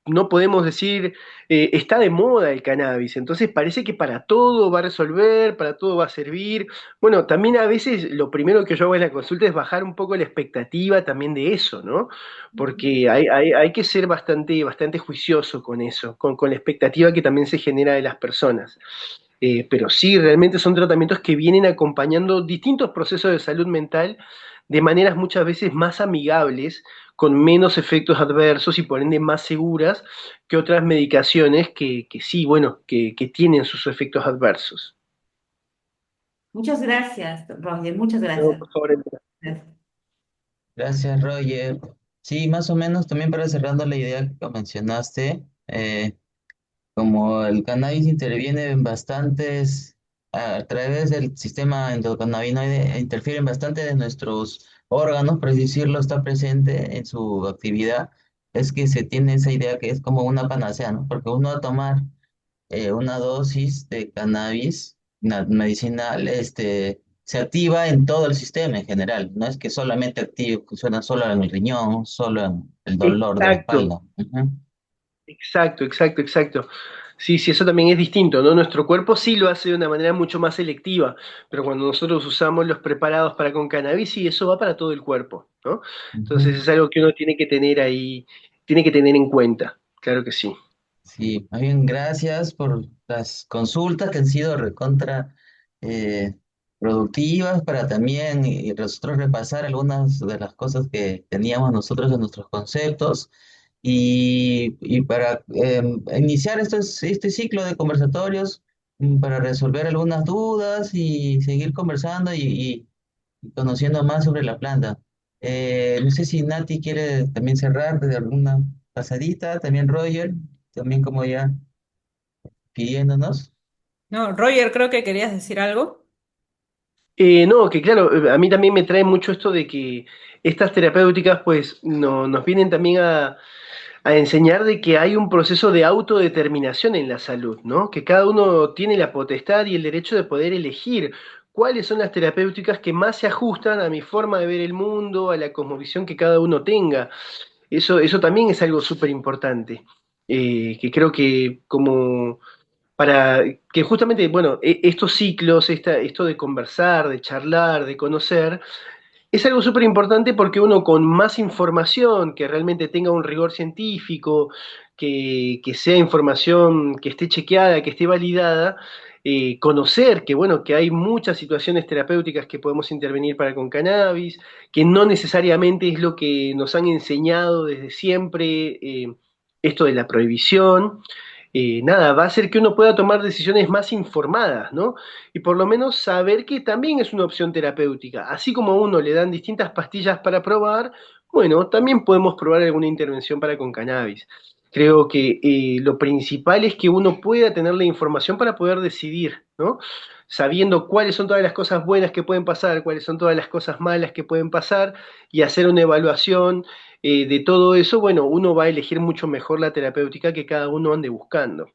no podemos decir, está de moda el cannabis, entonces parece que para todo va a resolver, para todo va a servir. Bueno, también a veces lo primero que yo hago en la consulta es bajar un poco la expectativa también de eso, ¿no? Porque hay que ser bastante, bastante juicioso con eso, con la expectativa que también se genera de las personas. Pero sí, realmente son tratamientos que vienen acompañando distintos procesos de salud mental de maneras muchas veces más amigables, con menos efectos adversos y por ende más seguras que otras medicaciones que sí, bueno, que tienen sus efectos adversos. muchas gracias, Roger, muchas No, gracias. por favor, Elena. Gracias. Gracias, Roger. Sí, más o menos también para cerrando la idea que mencionaste, como el cannabis interviene en bastantes a través del sistema endocannabinoide interfieren bastante de nuestros órganos, por así decirlo, está presente en su actividad. Es que se tiene esa idea que es como una panacea, ¿no? Porque uno va a tomar una dosis de cannabis medicinal, se activa en todo el sistema en general. No es que solamente active, funciona solo en el riñón, solo en el dolor de la Exacto, espalda. Ujú. exacto, exacto, exacto. Sí, sí, eso también es distinto, ¿no? Nuestro cuerpo sí lo hace de una manera mucho más selectiva, pero cuando nosotros usamos los preparados para con cannabis, sí, eso va para todo el cuerpo, ¿no? Entonces Ujú. es algo que uno tiene que tener ahí, tiene que tener en cuenta, claro que sí. Sí, más bien gracias por las consultas que han sido recontra eh, productivas para también y nosotros repasar algunas de las cosas que teníamos nosotros en nuestros conceptos y para iniciar este ciclo de conversatorios para resolver algunas dudas y seguir conversando y conociendo más sobre la planta. No sé si Nati quiere también cerrar de alguna pasadita, también Roger, también como ya pidiéndonos. No, Roger, creo que querías decir algo. No, que claro, a mí también me trae mucho esto de que estas terapéuticas pues no, nos vienen también a enseñar de que hay un proceso de autodeterminación en la salud, ¿no? Que cada uno tiene la potestad y el derecho de poder elegir cuáles son las terapéuticas que más se ajustan a mi forma de ver el mundo, a la cosmovisión que cada uno tenga. Eso también es algo súper importante, que creo que como para que justamente, bueno, estos ciclos, esto de conversar, de charlar, de conocer, es algo súper importante porque uno con más información, que realmente tenga un rigor científico, que sea información que esté chequeada, que esté validada, conocer que, bueno, que hay muchas situaciones terapéuticas que podemos intervenir para con cannabis, que no necesariamente es lo que nos han enseñado desde siempre, esto de la prohibición. Nada, va a hacer que uno pueda tomar decisiones más informadas, ¿no? Y por lo menos saber que también es una opción terapéutica. Así como a uno le dan distintas pastillas para probar, bueno, también podemos probar alguna intervención para con cannabis. Creo que lo principal es que uno pueda tener la información para poder decidir, ¿no? Sabiendo cuáles son todas las cosas buenas que pueden pasar, cuáles son todas las cosas malas que pueden pasar y hacer una evaluación de todo eso, bueno, uno va a elegir mucho mejor la terapéutica que cada uno ande buscando.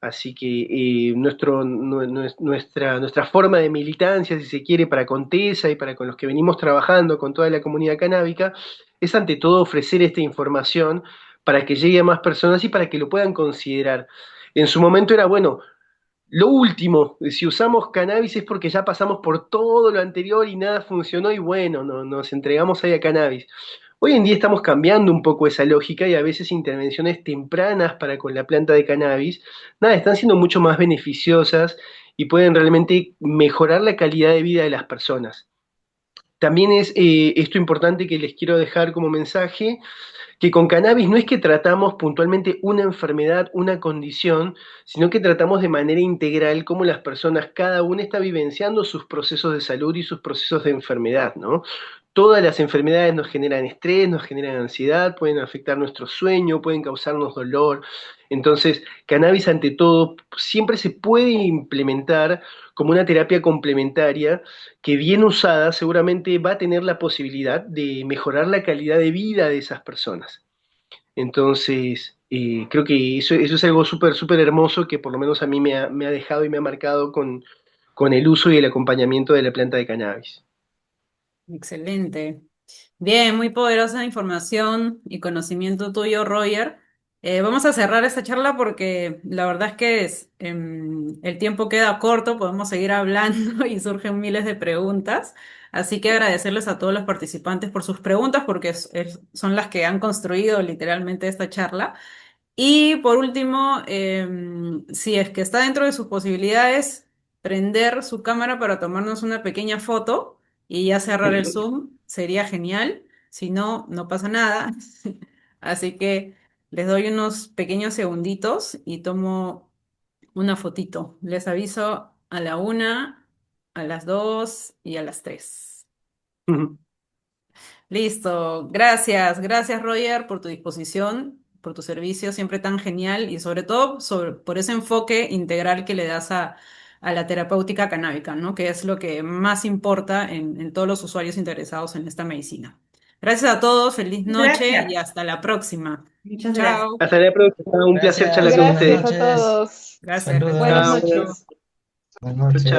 Así que nuestra forma de militancia, si se quiere, para con TESA y para con los que venimos trabajando con toda la comunidad canábica, es ante todo ofrecer esta información para que llegue a más personas y para que lo puedan considerar. En su momento era, bueno, lo último, si usamos cannabis es porque ya pasamos por todo lo anterior y nada funcionó y bueno, nos entregamos ahí a cannabis. Hoy en día estamos cambiando un poco esa lógica y a veces intervenciones tempranas para con la planta de cannabis, nada, están siendo mucho más beneficiosas y pueden realmente mejorar la calidad de vida de las personas. También es esto importante que les quiero dejar como mensaje, que con cannabis no es que tratamos puntualmente una enfermedad, una condición, sino que tratamos de manera integral cómo las personas, cada una está vivenciando sus procesos de salud y sus procesos de enfermedad, ¿no? Todas las enfermedades nos generan estrés, nos generan ansiedad, pueden afectar nuestro sueño, pueden causarnos dolor. Entonces, cannabis ante todo siempre se puede implementar como una terapia complementaria que bien usada seguramente va a tener la posibilidad de mejorar la calidad de vida de esas personas. Entonces, creo que eso es algo súper, súper hermoso que por lo menos a mí me ha dejado y me ha marcado con el uso y el acompañamiento de la planta de cannabis. Excelente. Bien, muy poderosa información y conocimiento tuyo, Roger. Vamos a cerrar esta charla porque la verdad es que el tiempo queda corto, podemos seguir hablando y surgen miles de preguntas. Así que agradecerles a todos los participantes por sus preguntas porque son las que han construido literalmente esta charla. Y por último, si es que está dentro de sus posibilidades, prender su cámara para tomarnos una pequeña foto y ya cerrar el Zoom, sería genial. Si no, no pasa nada. Así que les doy unos pequeños segunditos y tomo una fotito. Les aviso a la 1, a las 2 y a las 3. Listo, gracias, gracias Roger por tu disposición, por tu servicio siempre tan genial y sobre todo por ese enfoque integral que le das a la terapéutica canábica, ¿no? Que es lo que más importa en todos los usuarios interesados en esta medicina. Gracias a todos, feliz noche y Gracias. hasta la próxima. Muchas gracias. Chao. Hasta la próxima, un placer charlar Gracias, con buenas ustedes. Gracias a noches. todos. Gracias, Saludos. Buenas Chao, noches. Buenas chao. noches.